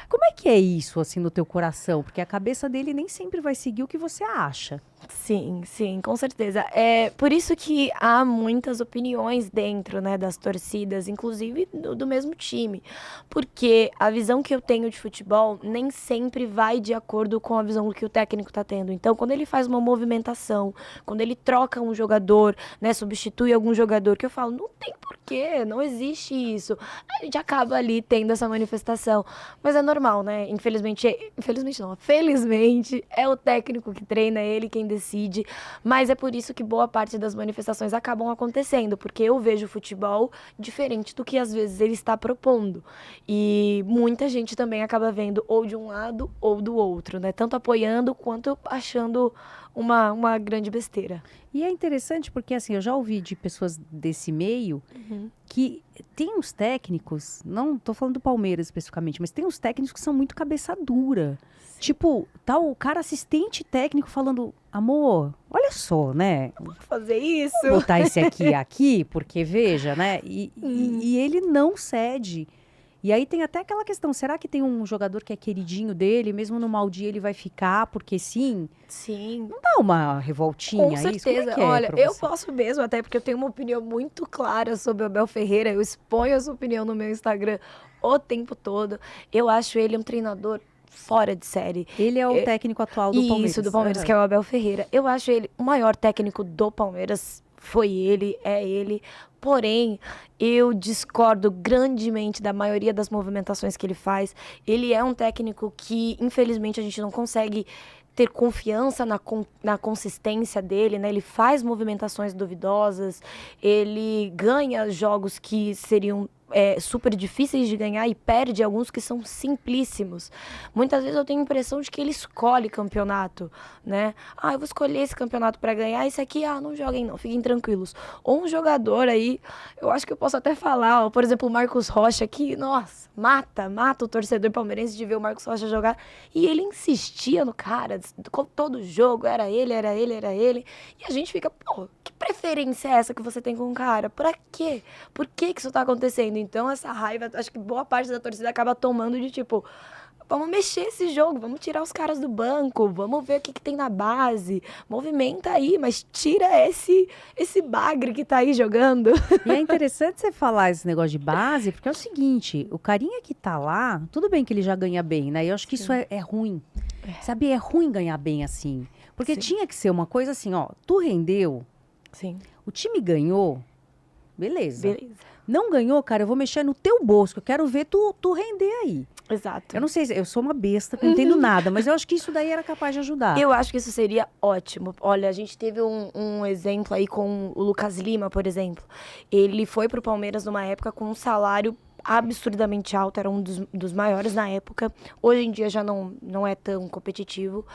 Como é que é isso, assim, no teu coração? Porque a cabeça dele nem sempre vai seguir o que você acha. Sim, com certeza. É por isso que há muitas opiniões dentro, né, das torcidas, inclusive do mesmo time. Porque a visão que eu tenho de futebol nem sempre vai de acordo com a visão que o técnico está tendo. Então, quando ele faz uma movimentação, quando ele troca um jogador, né, substitui algum jogador, que eu falo, não tem porquê, não existe isso. A gente acaba ali tendo essa manifestação. Mas é normal, né? Infelizmente não, felizmente é o técnico que treina, ele quem decide, mas é por isso que boa parte das manifestações acabam acontecendo, porque eu vejo o futebol diferente do que às vezes ele está propondo, e muita gente também acaba vendo ou de um lado ou do outro, né, tanto apoiando quanto achando uma grande besteira. E é interessante porque, assim, eu já ouvi de pessoas desse meio que tem uns técnicos, não tô falando do Palmeiras especificamente, mas tem uns técnicos que são muito cabeça dura. Sim. Tipo, tá o cara assistente técnico falando, amor, olha só, né? Vou fazer isso. Vou botar esse aqui, porque veja, né? E ele não cede. E aí tem até aquela questão, será que tem um jogador que é queridinho dele, mesmo no mau dia ele vai ficar, porque sim? Sim. Não dá uma revoltinha Com certeza. Isso? Como é que é Olha, eu posso mesmo, até porque eu tenho uma opinião muito clara sobre o Abel Ferreira, eu exponho essa opinião no meu Instagram o tempo todo. Eu acho ele um treinador fora de série. Ele é o técnico atual do Palmeiras. Isso, do Palmeiras, que é o Abel Ferreira. Eu acho ele o maior técnico do Palmeiras. Foi ele, é ele. Porém, eu discordo grandemente da maioria das movimentações que ele faz. Ele é um técnico que, infelizmente, a gente não consegue ter confiança na consistência dele, né? Ele faz movimentações duvidosas, ele ganha jogos que seriam super difíceis de ganhar e perde alguns que são simplíssimos. Muitas vezes eu tenho a impressão de que ele escolhe campeonato, né? Eu vou escolher esse campeonato para ganhar, esse aqui, não joguem não, fiquem tranquilos. Ou um jogador aí, eu acho que eu posso até falar, por exemplo, o Marcos Rocha, que, nossa, mata o torcedor palmeirense de ver o Marcos Rocha jogar, e ele insistia no cara, todo jogo, era ele, e a gente fica, pô, que preferência é essa que você tem com o cara? Pra quê? Por que isso tá acontecendo? Então, essa raiva, acho que boa parte da torcida acaba tomando de tipo, vamos mexer esse jogo, vamos tirar os caras do banco, vamos ver o que tem na base, movimenta aí, mas tira esse bagre que tá aí jogando. E é interessante você falar esse negócio de base, porque é o seguinte, o carinha que tá lá, tudo bem que ele já ganha bem, né? Eu acho que isso é ruim, sabe? É ruim ganhar bem assim, porque tinha que ser uma coisa assim, ó, tu rendeu, o time ganhou, beleza. Não ganhou, cara, eu vou mexer no teu bolso, que eu quero ver tu render aí. Exato. Eu não sei, eu sou uma besta, não entendo nada, mas eu acho que isso daí era capaz de ajudar. Eu acho que isso seria ótimo. Olha, a gente teve um exemplo aí com o Lucas Lima, por exemplo. Ele foi pro Palmeiras numa época com um salário absurdamente alto, era um dos maiores na época. Hoje em dia já não é tão competitivo.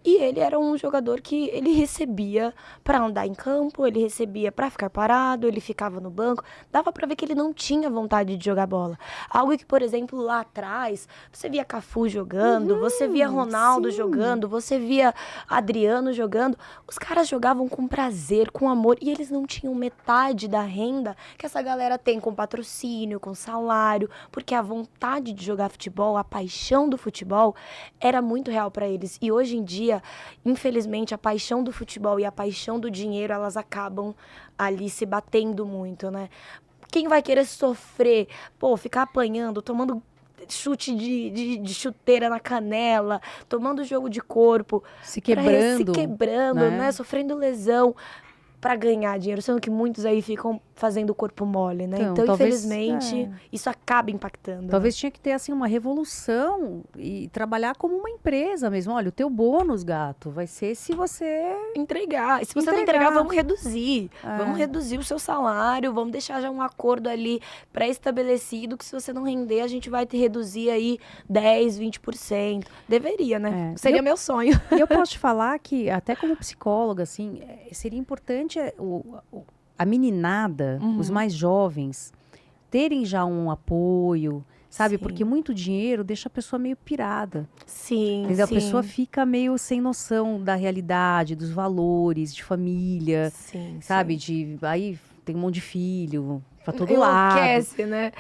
E ele era um jogador que ele recebia para andar em campo, ele recebia para ficar parado, ele ficava no banco. Dava para ver que ele não tinha vontade de jogar bola. Algo que, por exemplo, lá atrás, você via Cafu jogando, você via Ronaldo jogando, você via Adriano jogando. Os caras jogavam com prazer, com amor, e eles não tinham metade da renda que essa galera tem com patrocínio, com salário, porque a vontade de jogar futebol, a paixão do futebol era muito real para eles. E hoje em dia, infelizmente, a paixão do futebol e a paixão do dinheiro, elas acabam ali se batendo muito, né? Quem vai querer sofrer, ficar apanhando, tomando chute de chuteira na canela, tomando jogo de corpo, Se quebrando, né? Sofrendo lesão para ganhar dinheiro, sendo que muitos aí ficam fazendo o corpo mole, né? Então talvez, infelizmente, isso acaba impactando. Talvez tinha que ter, assim, uma revolução e trabalhar como uma empresa mesmo. Olha, o teu bônus, gato, vai ser se você entregar. E se você não entregar, vamos reduzir. Vamos reduzir o seu salário, vamos deixar já um acordo ali pré-estabelecido que se você não render, a gente vai te reduzir aí 10, 20%. Deveria, né? Seria meu sonho. E eu posso te falar que, até como psicóloga, assim, seria importante a meninada, os mais jovens, terem já um apoio, sabe? Sim. Porque muito dinheiro deixa a pessoa meio pirada. Sim, entendeu? A pessoa fica meio sem noção da realidade, dos valores, de família, sabe? Aí tem um monte de filho pra todo lado. Enlouquece, né?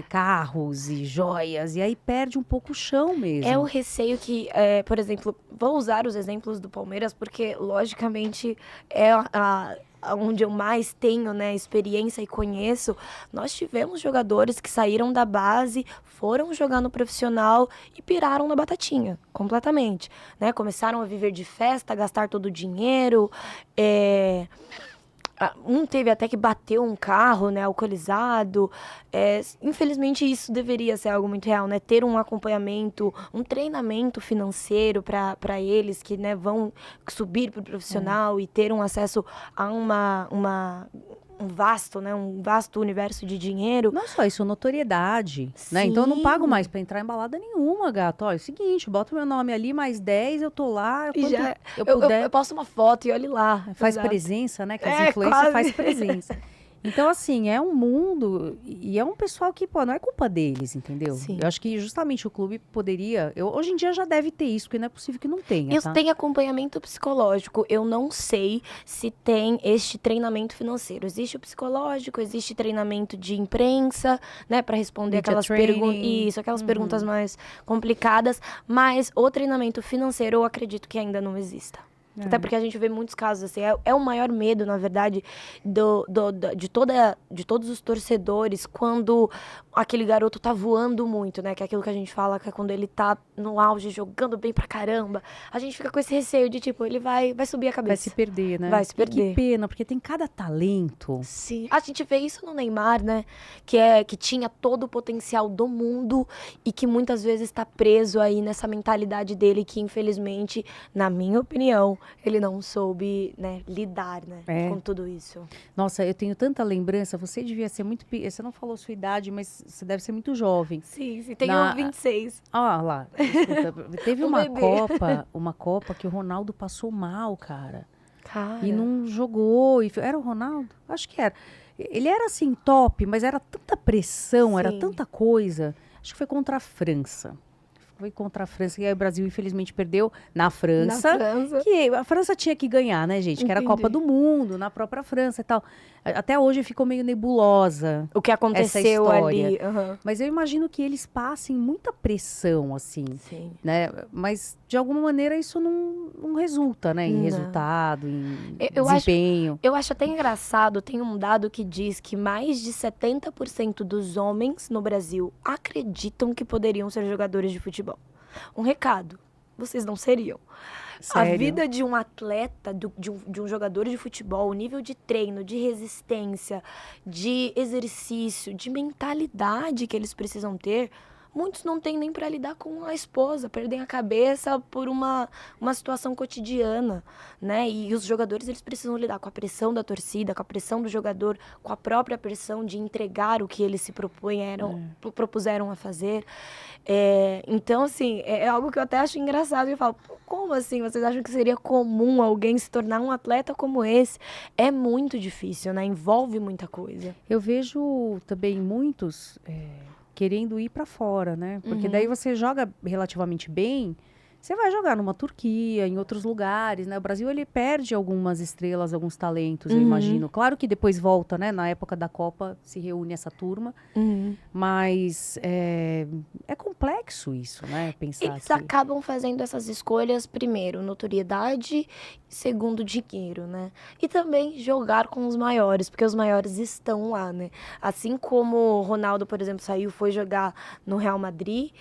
Carros e joias, e aí perde um pouco o chão mesmo. É o receio que, por exemplo, vou usar os exemplos do Palmeiras, porque, logicamente, é onde eu mais tenho, né, experiência e conheço. Nós tivemos jogadores que saíram da base, foram jogar no profissional e piraram na batatinha, completamente, né? Começaram a viver de festa, a gastar todo o dinheiro, um teve até que bater um carro, né, alcoolizado. Infelizmente, isso deveria ser algo muito real, né? Ter um acompanhamento, um treinamento financeiro para eles que, né, vão subir para o profissional e ter um acesso a um vasto universo de dinheiro. Não só isso, notoriedade, né? Então eu não pago mais pra entrar em balada nenhuma, gato. Olha, é o seguinte, bota o meu nome ali, mais 10, eu tô lá. Eu posto uma foto e olhe lá. Faz presença, né? Que as influências faz presença. Então, assim, é um mundo e é um pessoal que, não é culpa deles, entendeu? Sim. Eu acho que justamente o clube poderia... hoje em dia já deve ter isso, porque não é possível que não tenha, tá? Tem acompanhamento psicológico. Eu não sei se tem este treinamento financeiro. Existe o psicológico, existe treinamento de imprensa, né? Para responder aquelas perguntas mais complicadas. Mas o treinamento financeiro, eu acredito que ainda não exista. Até porque a gente vê muitos casos assim, é o maior medo, na verdade, de todos os torcedores quando aquele garoto tá voando muito, né? Que é aquilo que a gente fala, que é quando ele tá no auge, jogando bem pra caramba. A gente fica com esse receio de, tipo, ele vai subir a cabeça. Vai se perder, né? Vai se perder. E que pena, porque tem cada talento. Sim. A gente vê isso no Neymar, né? Que tinha todo o potencial do mundo e que muitas vezes tá preso aí nessa mentalidade dele que, infelizmente, na minha opinião, ele não soube, né, lidar, né, com tudo isso. Nossa, eu tenho tanta lembrança. Você devia ser muito... Você não falou sua idade, mas você deve ser muito jovem. Sim, tenho 26. Lá. Escuta, teve uma Copa que o Ronaldo passou mal, cara. E não jogou. Era o Ronaldo? Acho que era. Ele era, assim, top, mas era tanta pressão, era tanta coisa. Acho que foi contra a França. E aí o Brasil, infelizmente, perdeu na França. Que a França tinha que ganhar, né, gente? Que era a Copa do Mundo, na própria França e tal. Até hoje ficou meio nebulosa o que aconteceu ali. Mas eu imagino que eles passem muita pressão, assim. Sim. Né? Mas, de alguma maneira, isso não resulta, né? Em resultado, em desempenho. Eu acho até engraçado, tem um dado que diz que mais de 70% dos homens no Brasil acreditam que poderiam ser jogadores de futebol. Um recado, vocês não seriam. Sério? A vida de um atleta, de um jogador de futebol, o nível de treino, de resistência, de exercício, de mentalidade que eles precisam ter, muitos não têm nem para lidar com a esposa, perdem a cabeça por uma situação cotidiana, né? E os jogadores, eles precisam lidar com a pressão da torcida, com a pressão do jogador, com a própria pressão de entregar o que eles se propuseram a fazer. Então, assim, é algo que eu até acho engraçado. Eu falo, como assim? Vocês acham que seria comum alguém se tornar um atleta como esse? É muito difícil, né? Envolve muita coisa. Eu vejo também muitos... querendo ir para fora, né? Porque daí você joga relativamente bem, Você vai jogar numa Turquia, em outros lugares, né? O Brasil, ele perde algumas estrelas, alguns talentos, eu imagino. Claro que depois volta, né? Na época da Copa se reúne essa turma, mas é complexo isso, né? Pensar Eles que... acabam fazendo essas escolhas, primeiro, notoriedade, segundo, dinheiro, né? E também jogar com os maiores, porque os maiores estão lá, né? Assim como o Ronaldo, por exemplo, saiu, foi jogar no Real Madrid,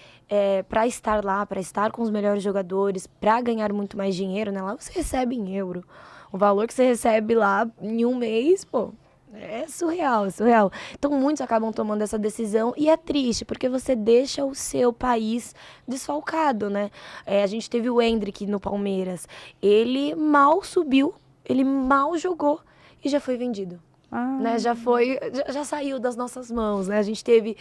para estar lá, para estar com os melhores jogadores, para ganhar muito mais dinheiro, né? Lá você recebe em euro. O valor que você recebe lá em um mês, pô, é surreal, é surreal. Então, muitos acabam tomando essa decisão e é triste, porque você deixa o seu país desfalcado, né? A gente teve o Endrick no Palmeiras. Ele mal subiu, ele mal jogou e já foi vendido. Né, já saiu das nossas mãos, né? A gente teve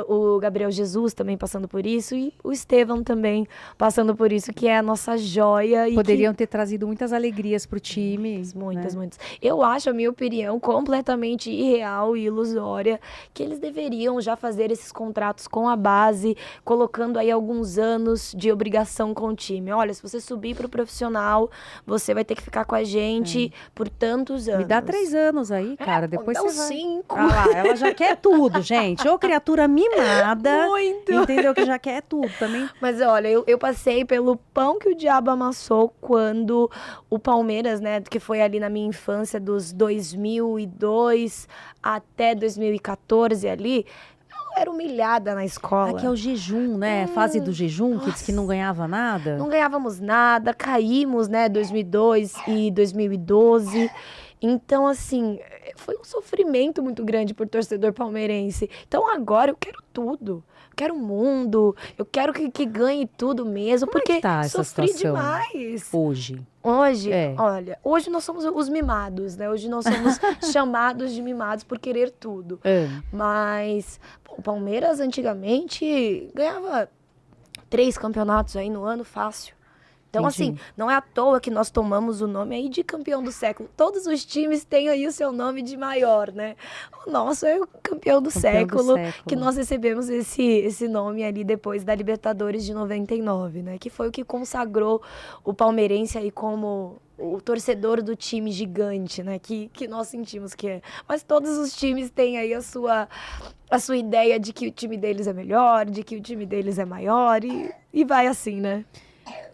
o Gabriel Jesus também passando por isso e o Estevão também passando por isso, que é a nossa joia. Poderiam ter trazido muitas alegrias pro time. Muitas, né? muitas. Eu acho, a minha opinião, completamente irreal e ilusória, que eles deveriam já fazer esses contratos com a base, colocando aí alguns anos de obrigação com o time. Olha, se você subir pro profissional, você vai ter que ficar com a gente por tantos anos. Me dá 3 anos aí, cara. Depois dá você vai. 5. Ah lá, ela já quer tudo, gente. Ô, criatura mimada. Muito. Entendeu? Que já quer tudo também. Mas olha, eu passei pelo pão que o diabo amassou quando o Palmeiras, né, que foi ali na minha infância dos 2002 até 2014 ali, eu era humilhada na escola. Aqui é o jejum, né? Fase do jejum, que diz que não ganhava nada. Não ganhávamos nada, caímos, né, 2002 e 2012. Então, assim, foi um sofrimento muito grande por torcedor palmeirense. Então, agora eu quero tudo. Eu quero o mundo, eu quero que ganhe tudo mesmo, Como porque é que tá essa sofri situação demais. hoje? Hoje, olha, hoje nós somos os mimados, né? Hoje nós somos chamados de mimados por querer tudo. Mas pô, o Palmeiras antigamente ganhava 3 campeonatos aí no ano fácil. Então, assim, não é à toa que nós tomamos o nome aí de campeão do século. Todos os times têm aí o seu nome de maior, né? O nosso é o campeão do século, que nós recebemos esse nome ali depois da Libertadores de 99, né? Que foi o que consagrou o palmeirense aí como o torcedor do time gigante, né? Que nós sentimos que é. Mas todos os times têm aí a sua ideia de que o time deles é melhor, de que o time deles é maior e vai assim, né?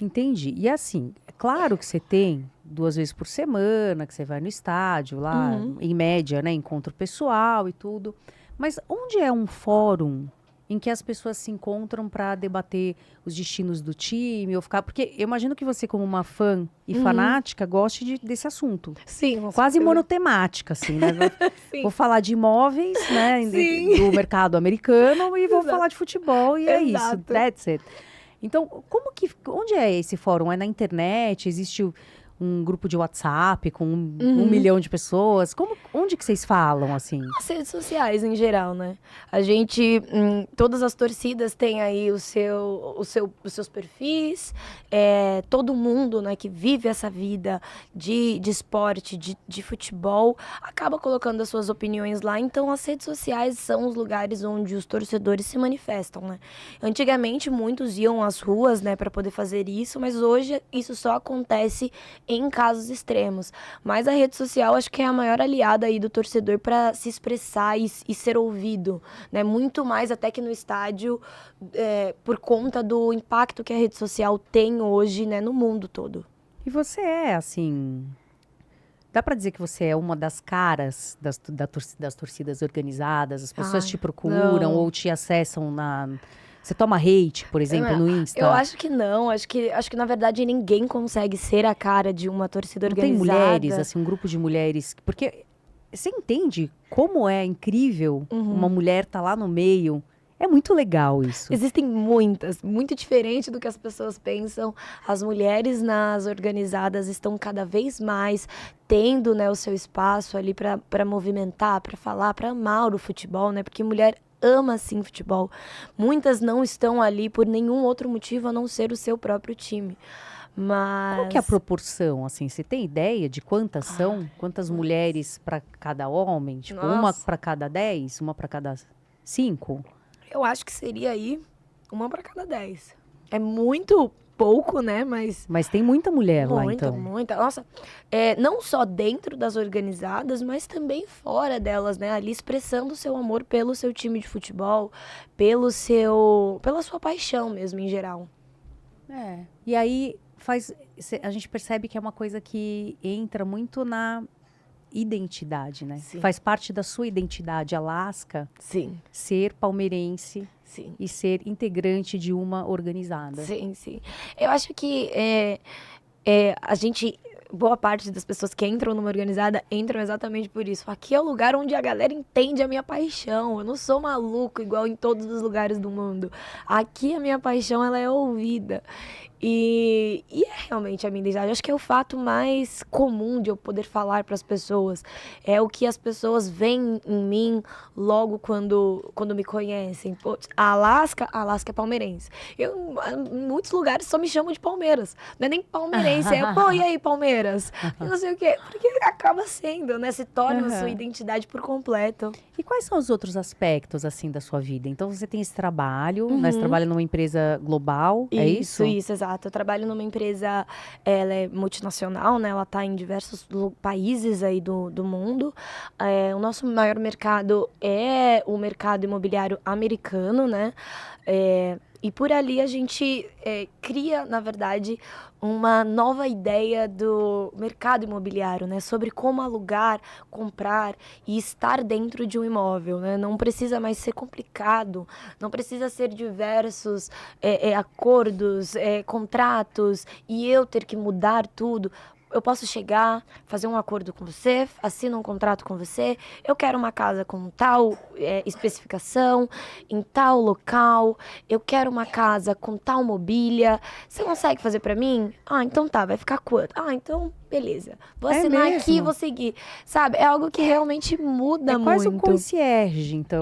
Entendi. E assim, é claro que você tem 2 vezes por semana, que você vai no estádio lá, em média, né? Encontro pessoal e tudo. Mas onde é um fórum em que as pessoas se encontram para debater os destinos do time ou ficar... Porque eu imagino que você, como uma fã e fanática, goste desse assunto. Sim. Quase monotemática, assim, né? Vou falar de imóveis, né? Do mercado americano e vou falar de futebol e é isso. That's it. Então, onde é esse fórum? É na internet? Existe um grupo de WhatsApp com 1 milhão de pessoas? Onde que vocês falam, assim? As redes sociais, em geral, né? A gente, todas as torcidas têm aí os seus perfis, todo mundo, né, que vive essa vida de esporte, de futebol, acaba colocando as suas opiniões lá. Então, as redes sociais são os lugares onde os torcedores se manifestam, né? Antigamente, muitos iam às ruas, né, para poder fazer isso, mas hoje isso só acontece em casos extremos. Mas a rede social acho que é a maior aliada aí do torcedor para se expressar e ser ouvido, né? Muito mais até que no estádio, por conta do impacto que a rede social tem hoje, né, no mundo todo. E você é, assim... Dá para dizer que você é uma das caras das torcidas organizadas? As pessoas te procuram ou te acessam Você toma hate, por exemplo, no Insta? Eu acho que não. Acho que na verdade, ninguém consegue ser a cara de uma torcida organizada. Tem mulheres, assim, um grupo de mulheres... Porque você entende como é incrível uma mulher estar lá no meio? É muito legal isso. Existem muitas, muito diferente do que as pessoas pensam. As mulheres nas organizadas estão cada vez mais tendo, né, o seu espaço ali para movimentar, para falar, para amar o futebol, né? Porque mulher ama sim futebol. Muitas não estão ali por nenhum outro motivo a não ser o seu próprio time. Mas... Qual que é a proporção, assim? Você tem ideia de quantas são? Quantas mulheres para cada homem? Tipo, uma para cada 10? Uma para cada 5? Eu acho que seria aí uma para cada 10. É muito pouco, né? Mas tem muita mulher lá, então. Muita. Nossa, não só dentro das organizadas, mas também fora delas, né? Ali expressando o seu amor pelo seu time de futebol, pela sua paixão mesmo, em geral. E aí a gente percebe que é uma coisa que entra muito na identidade, né? Sim. Faz parte da sua identidade, Alaska, Sim. ser palmeirense. Sim. E ser integrante de uma organizada. Sim, sim. Eu acho que boa parte das pessoas que entram numa organizada entram exatamente por isso. Aqui é o lugar onde a galera entende a minha paixão. Eu não sou maluco igual em todos os lugares do mundo. Aqui a minha paixão, ela é ouvida. E é realmente a minha identidade. Acho que é o fato mais comum de eu poder falar para as pessoas. É o que as pessoas veem em mim logo quando me conhecem. Pô, a Alaska é palmeirense. Eu, em muitos lugares, só me chamam de Palmeiras. Não é nem palmeirense. Pô, e aí, Palmeiras? Eu não sei o quê. Porque acaba sendo, né? Se torna a sua identidade por completo. E quais são os outros aspectos, assim, da sua vida? Então, você tem esse trabalho, né? Você trabalha numa empresa global, é isso? Isso, exato. Eu trabalho numa empresa, ela é multinacional, né? Ela está em diversos países aí do mundo. O nosso maior mercado é o mercado imobiliário americano, né? E por ali a gente cria, na verdade, uma nova ideia do mercado imobiliário, né? Sobre como alugar, comprar e estar dentro de um imóvel, né? Não precisa mais ser complicado, não precisa ser diversos acordos, contratos e eu ter que mudar tudo. Eu posso chegar, fazer um acordo com você, assino um contrato com você, eu quero uma casa com tal especificação, em tal local, eu quero uma casa com tal mobília, você consegue fazer pra mim? Ah, então tá, vai ficar quanto? Ah, então beleza, vou assinar aqui e vou seguir. Sabe, é algo que realmente muda muito. É quase um concierge, então,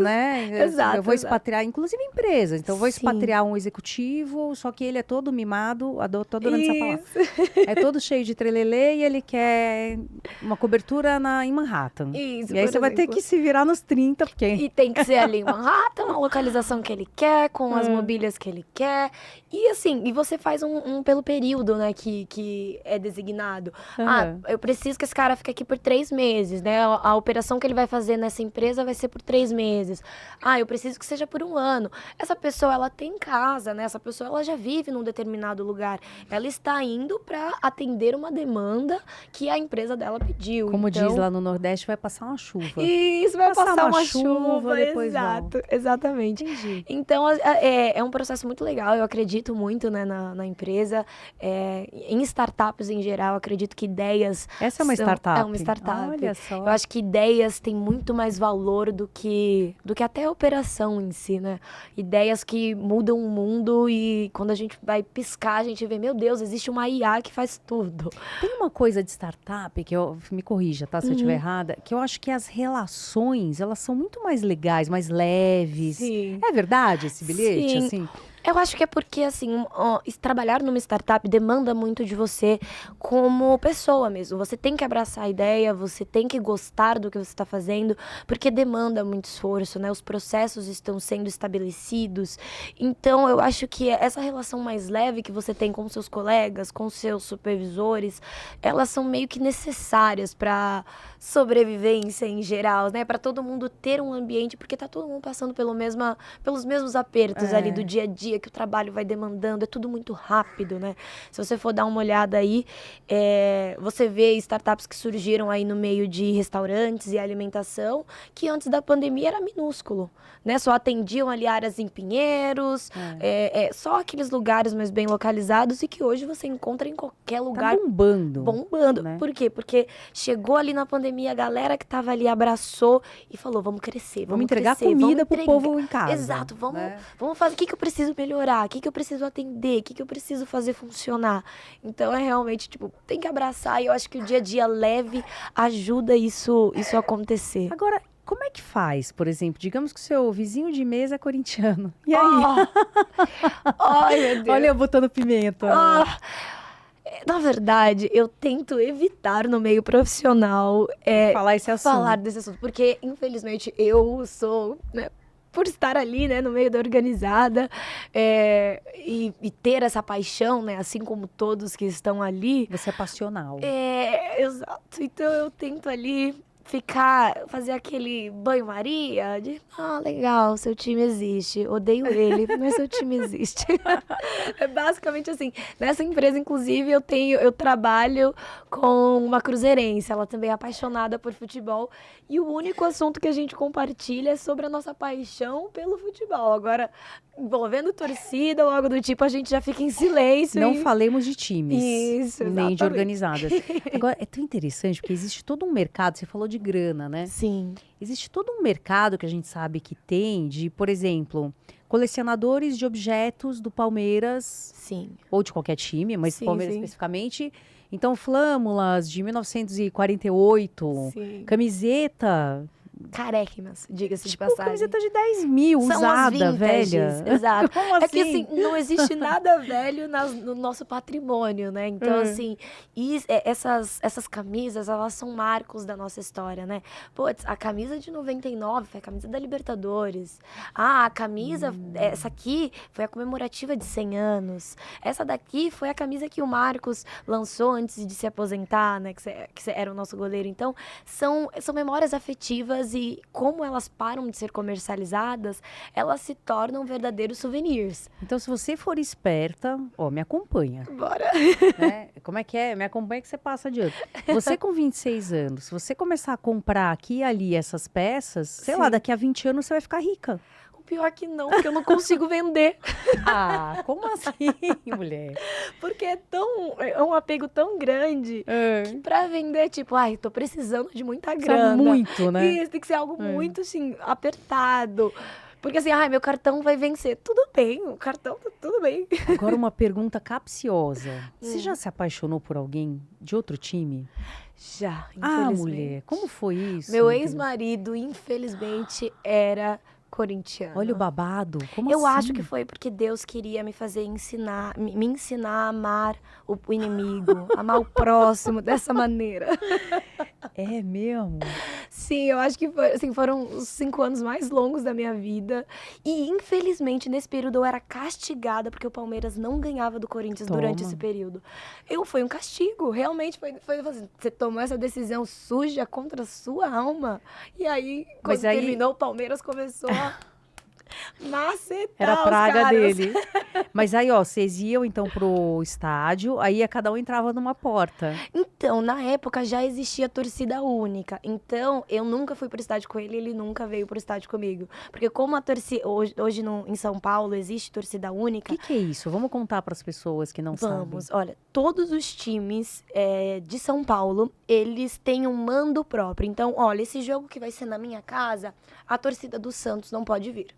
né? Exato. Eu vou expatriar, inclusive empresas, então eu vou Sim. expatriar um executivo, só que ele é todo mimado, tô adorando essa palavra. É todo cheio de trelelê e ele quer uma cobertura em Manhattan. Isso, e aí você vai ter que se virar nos 30, porque... E tem que ser ali em Manhattan, a localização que ele quer, com as mobílias que ele quer. E assim, e você faz um pelo período, né, que é designado. Ah, eu preciso que esse cara fique aqui por 3 meses, né? A operação que ele vai fazer nessa empresa vai ser por 3 meses. Ah, eu preciso que seja por 1 ano. Essa pessoa, ela tem casa, né? Essa pessoa, ela já vive num determinado lugar. Ela está indo para atender uma demanda que a empresa dela pediu. Como então, diz lá no Nordeste, vai passar uma chuva. Isso, vai passar uma chuva, depois exato, exatamente. Entendi. Então, é um processo muito legal, eu acredito muito, né, na empresa, em startups em geral, acredito que ideias... Essa é uma startup? É uma startup. Olha só. Eu acho que ideias têm muito mais valor do que até a operação em si, né? Ideias que mudam o mundo e quando a gente vai piscar, a gente vê, meu Deus, existe uma IA que faz tudo. Tem uma coisa de startup que me corrija, tá? Se eu estiver errada, que eu acho que as relações, elas são muito mais legais, mais leves. Sim. É verdade esse bilhete? Sim. Assim? Eu acho que é porque, assim, trabalhar numa startup demanda muito de você como pessoa mesmo. Você tem que abraçar a ideia, você tem que gostar do que você está fazendo, porque demanda muito esforço, né? Os processos estão sendo estabelecidos. Então, eu acho que essa relação mais leve que você tem com seus colegas, com seus supervisores, elas são meio que necessárias para sobrevivência em geral, né? Para todo mundo ter um ambiente, porque tá todo mundo passando pelos mesmos apertos ali do dia a dia, que o trabalho vai demandando, é tudo muito rápido, né? Se você for dar uma olhada aí, você vê startups que surgiram aí no meio de restaurantes e alimentação, que antes da pandemia era minúsculo, né? Só atendiam ali áreas em Pinheiros, só aqueles lugares mais bem localizados e que hoje você encontra em qualquer lugar. Tá bombando. Bombando. Né? Por quê? Porque chegou ali na pandemia, a galera que tava ali abraçou e falou, vamos crescer, vamos entregar comida pro povo em casa. Exato, vamos fazer, o que eu preciso melhorar, o que eu preciso atender, o que eu preciso fazer funcionar. Então é realmente, tipo, tem que abraçar e eu acho que o dia a dia leve ajuda isso a acontecer. Agora, como é que faz, por exemplo, digamos que o seu vizinho de mesa é corintiano. E aí? Ai, meu Deus. Olha eu botando pimenta. Na verdade, eu tento evitar no meio profissional falar esse assunto. falar desse assunto, porque infelizmente eu sou, né, por estar ali, né, no meio da organizada, e ter essa paixão, né, assim como todos que estão ali. Você é passional. Exato. Então eu tento ali fazer aquele banho-maria de, legal, seu time existe, odeio ele, mas seu time existe. É basicamente assim. Nessa empresa, inclusive, eu trabalho com uma cruzeirense, ela também é apaixonada por futebol, e o único assunto que a gente compartilha é sobre a nossa paixão pelo futebol. Agora, envolvendo torcida ou algo do tipo, a gente já fica em silêncio. Não falemos de times. Isso, nem de exatamente. organizadas. Agora, é tão interessante, porque existe todo um mercado, você falou de grana, né? Sim. Existe todo um mercado que a gente sabe que tem de, por exemplo, colecionadores de objetos do Palmeiras, Sim. ou de qualquer time, mas Sim, Palmeiras sim. especificamente. Então, flâmulas de 1948, Sim. camiseta, Caréquimas, diga-se de tipo passagem. camiseta de 10 mil, São as usada, vintages, velha. exato. Como É que assim? assim, não existe nada velho no nosso patrimônio, né? Então, assim, essas camisas, elas são marcos da nossa história, né? Putz, a camisa de 99 foi a camisa da Libertadores. A camisa, essa aqui foi a comemorativa de 100 anos. Essa daqui foi a camisa que o Marcos lançou antes de se aposentar, né? Que era o nosso goleiro. Então, são memórias afetivas e como elas param de ser comercializadas, elas se tornam verdadeiros souvenirs. Então, se você for esperta, ó, me acompanha. Bora! Né? Como é que é? Me acompanha que você passa adiante. Você com 26 anos, se você começar a comprar aqui e ali essas peças, sei lá, Sim. daqui a 20 anos você vai ficar rica. O pior que não, porque eu não consigo vender. Ah, como assim, mulher? Porque é um apego tão grande que pra vender, tipo, tô precisando de muita grana. Sabe muito, né? Isso, tem que ser algo muito, assim, apertado. Porque assim, meu cartão vai vencer. Tudo bem, o cartão, tudo bem. Agora uma pergunta capciosa. Você já se apaixonou por alguém de outro time? Já, Ah, infelizmente. mulher, como foi isso? Meu meu Deus? ex-marido, infelizmente, era corintiano. Olha o babado, como Eu assim? acho que foi porque Deus queria me fazer me ensinar a amar o inimigo, amar o próximo dessa maneira. É mesmo? Sim, eu acho que foram os 5 anos mais longos da minha vida. E, infelizmente, nesse período eu era castigada porque o Palmeiras não ganhava do Corinthians durante Toma. esse período. Foi um castigo, realmente foi assim, você tomou essa decisão suja contra a sua alma. E aí, quando terminou, o Palmeiras começou a macetar Era a os praga caras. dele. Mas aí, ó, vocês iam então pro estádio, aí cada um entrava numa porta. Então, na época já existia torcida única. Então, eu nunca fui pro estádio com ele, ele nunca veio pro estádio comigo. Porque como a torcida hoje em São Paulo existe torcida O única, que é isso? Vamos contar para as pessoas que não vamos, olha, todos os times de São Paulo, eles têm um mando próprio. Então, olha, esse jogo que vai ser na minha casa, a torcida do Santos não pode vir.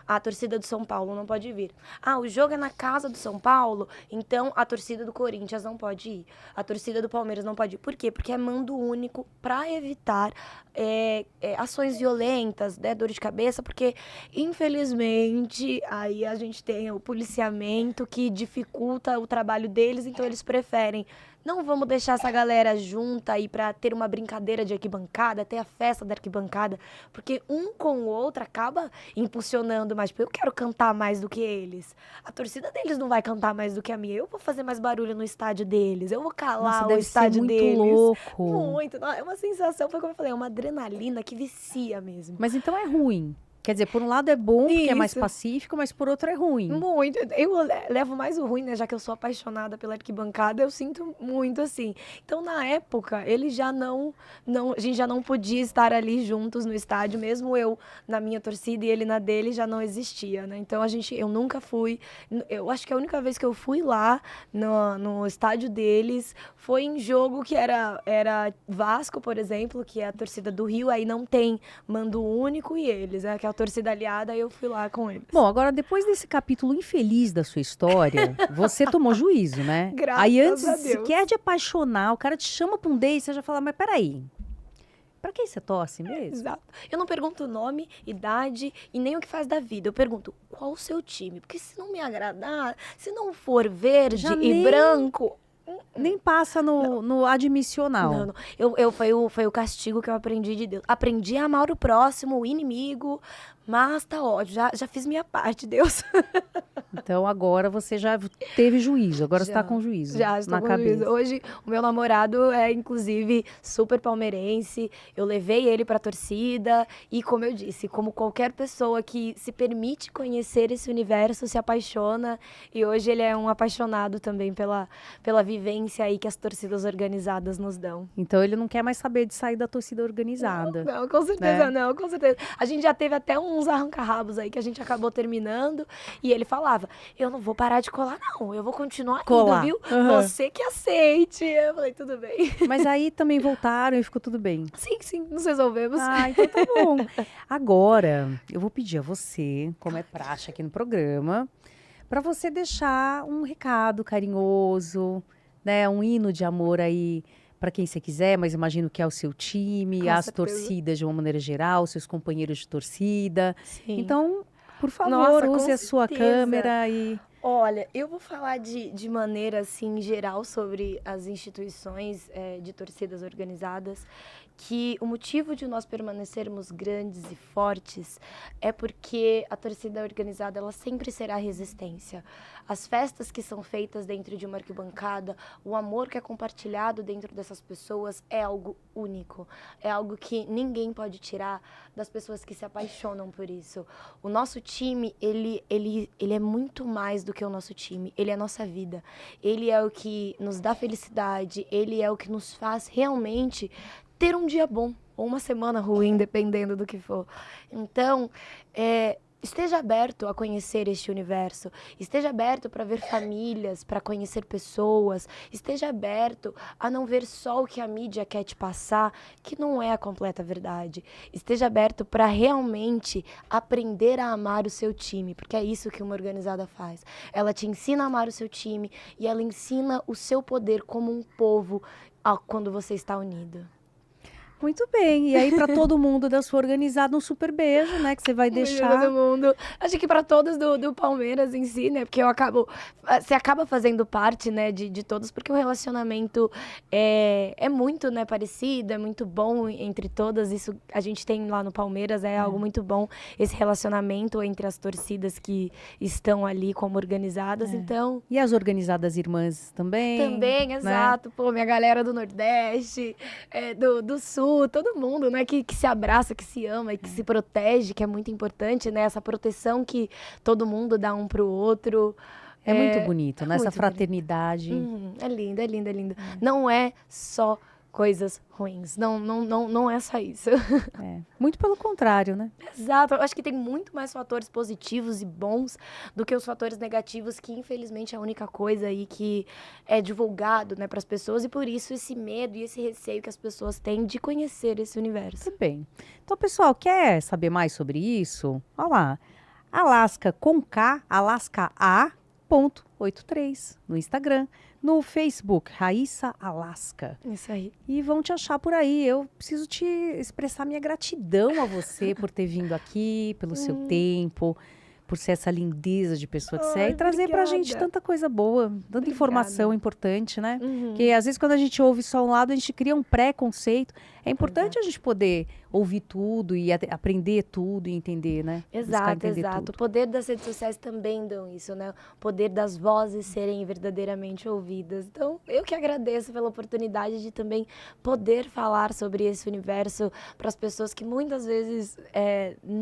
A torcida do São Paulo não pode vir. O jogo é na casa do São Paulo, então a torcida do Corinthians não pode ir. A torcida do Palmeiras não pode ir. Por quê? Porque é mando único para evitar ações violentas, né, dor de cabeça, porque, infelizmente, aí a gente tem o policiamento que dificulta o trabalho deles, então eles preferem. Não vamos deixar essa galera junta aí pra ter uma brincadeira de arquibancada, ter a festa da arquibancada, porque um com o outro acaba impulsionando mais. Tipo, eu quero cantar mais do que eles. A torcida deles não vai cantar mais do que a minha. Eu vou fazer mais barulho no estádio deles. Eu vou calar o estádio muito deles. louco. Muito. É uma sensação, foi como eu falei, é uma adrenalina que vicia mesmo. Mas então é ruim. Quer dizer, por um lado é bom, porque é mais Isso. pacífico, mas por outro é ruim. Muito. Eu levo mais o ruim, né? Já que eu sou apaixonada pela arquibancada, eu sinto muito assim. Então, na época, ele já a gente já não podia estar ali juntos no estádio, mesmo eu na minha torcida e ele na dele, já não existia, né? Então, eu nunca fui. Eu acho que a única vez que eu fui lá no estádio deles foi em jogo que era Vasco, por exemplo, que é a torcida do Rio, aí não tem mando único, e eles, né? Que é a torcida aliada, aí eu fui lá com eles. Bom, agora depois desse capítulo infeliz da sua história, você tomou juízo, né? Graças Aí antes a Deus. sequer de apaixonar, o cara te chama pra um date, você já fala, mas peraí, pra que você torce mesmo? Exato. Eu não pergunto nome, idade e nem o que faz da vida. Eu pergunto, qual o seu time? Porque se não me agradar, se não for verde Já e nem- branco, Nem passa no admissional. Não, não. Foi o castigo que eu aprendi de Deus. Aprendi a amar o próximo, o inimigo, mas tá ótimo. Já fiz minha parte, Deus. Então agora você já teve juízo, agora você Já, está com juízo Já estou na com juízo. cabeça. Hoje, o meu namorado é, inclusive, super palmeirense. Eu levei ele pra torcida. E, como eu disse, como qualquer pessoa que se permite conhecer esse universo, se apaixona. E hoje ele é um apaixonado também pela vivência aí que as torcidas organizadas nos dão. Então ele não quer mais saber de sair da torcida organizada. Não, com certeza né? não, com certeza. A gente já teve até uns arranca-rabos aí que a gente acabou terminando. E ele falava, eu não vou parar de colar, não. Eu vou continuar Colar. indo, viu? Uhum. Você que aceite. Eu falei, tudo bem. Mas aí também voltaram e ficou tudo bem. Sim, nos resolvemos. Ah, então tá bom. Agora, eu vou pedir a você, como é praxe aqui no programa, para você deixar um recado carinhoso, né? Um hino de amor aí para quem você quiser, mas imagino que é o seu time, Com as certeza. torcidas de uma maneira geral, seus companheiros de torcida. Sim. Então, por favor, Nossa, com use a sua certeza. câmera e... Olha, eu vou falar de maneira assim geral sobre as instituições de torcidas organizadas, que o motivo de nós permanecermos grandes e fortes é porque a torcida organizada ela sempre será resistência. As festas que são feitas dentro de uma arquibancada, o amor que é compartilhado dentro dessas pessoas é algo único, é algo que ninguém pode tirar das pessoas que se apaixonam por isso. O nosso time, ele é muito mais do que o nosso time, ele é a nossa vida. Ele é o que nos dá felicidade, ele é o que nos faz realmente ter um dia bom ou uma semana ruim, dependendo do que for. Então, esteja aberto a conhecer este universo, esteja aberto para ver famílias, para conhecer pessoas, esteja aberto a não ver só o que a mídia quer te passar, que não é a completa verdade. Esteja aberto para realmente aprender a amar o seu time, porque é isso que uma organizada faz. Ela te ensina a amar o seu time e ela ensina o seu poder como um povo quando você está unido. Muito bem. E aí, para todo mundo da sua organizada, um super beijo, né? Que você vai deixar. Todo mundo. Acho que para todos do Palmeiras em si, né? Porque você acaba fazendo parte, né, de todos, porque o relacionamento é muito, né, parecido, é muito bom entre todas. Isso a gente tem lá no Palmeiras, é algo muito bom, esse relacionamento entre as torcidas que estão ali como organizadas. Então. E as organizadas irmãs também? Também, né? exato. Pô, minha galera do Nordeste, do Sul, todo mundo, né, que se abraça, que se ama e que se protege, que é muito importante, né, essa proteção que todo mundo dá um pro outro. É muito bonito, né, essa muito fraternidade. É lindo, é lindo, é lindo. Não é só coisas ruins, não é só isso. Muito pelo contrário, né? Exato, eu acho que tem muito mais fatores positivos e bons do que os fatores negativos, que infelizmente é a única coisa aí que é divulgado, né, para as pessoas, e por isso esse medo e esse receio que as pessoas têm de conhecer esse universo. Muito bem. Então, pessoal, quer saber mais sobre isso? Olha lá, Alaska com K, Alaska A.83 no Instagram, no Facebook, Raíssa Alaska. Isso aí. E vão te achar por aí. Eu preciso te expressar minha gratidão a você por ter vindo aqui, pelo seu tempo, por ser essa lindeza de pessoa que você é e trazer pra gente tanta coisa boa, tanta informação importante, né? Porque às vezes quando a gente ouve só um lado, a gente cria um preconceito. É importante a gente poder ouvir tudo e aprender tudo e entender, né? Buscar entender Exato. tudo. O poder das redes sociais também dão isso, né? O poder das vozes serem verdadeiramente ouvidas. Então, eu que agradeço pela oportunidade de também poder falar sobre esse universo para as pessoas que muitas vezes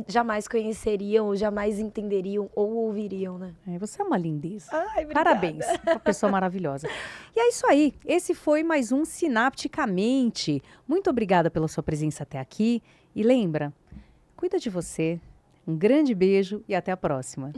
jamais conheceriam, ou jamais entenderiam ou ouviriam, né? Você é uma lindeza. Ai, obrigada. Parabéns, uma pessoa maravilhosa. E é isso aí, esse foi mais um Sinapticamente. Muito obrigada pela sua presença até aqui. E lembra, cuida de você, um grande beijo e até a próxima.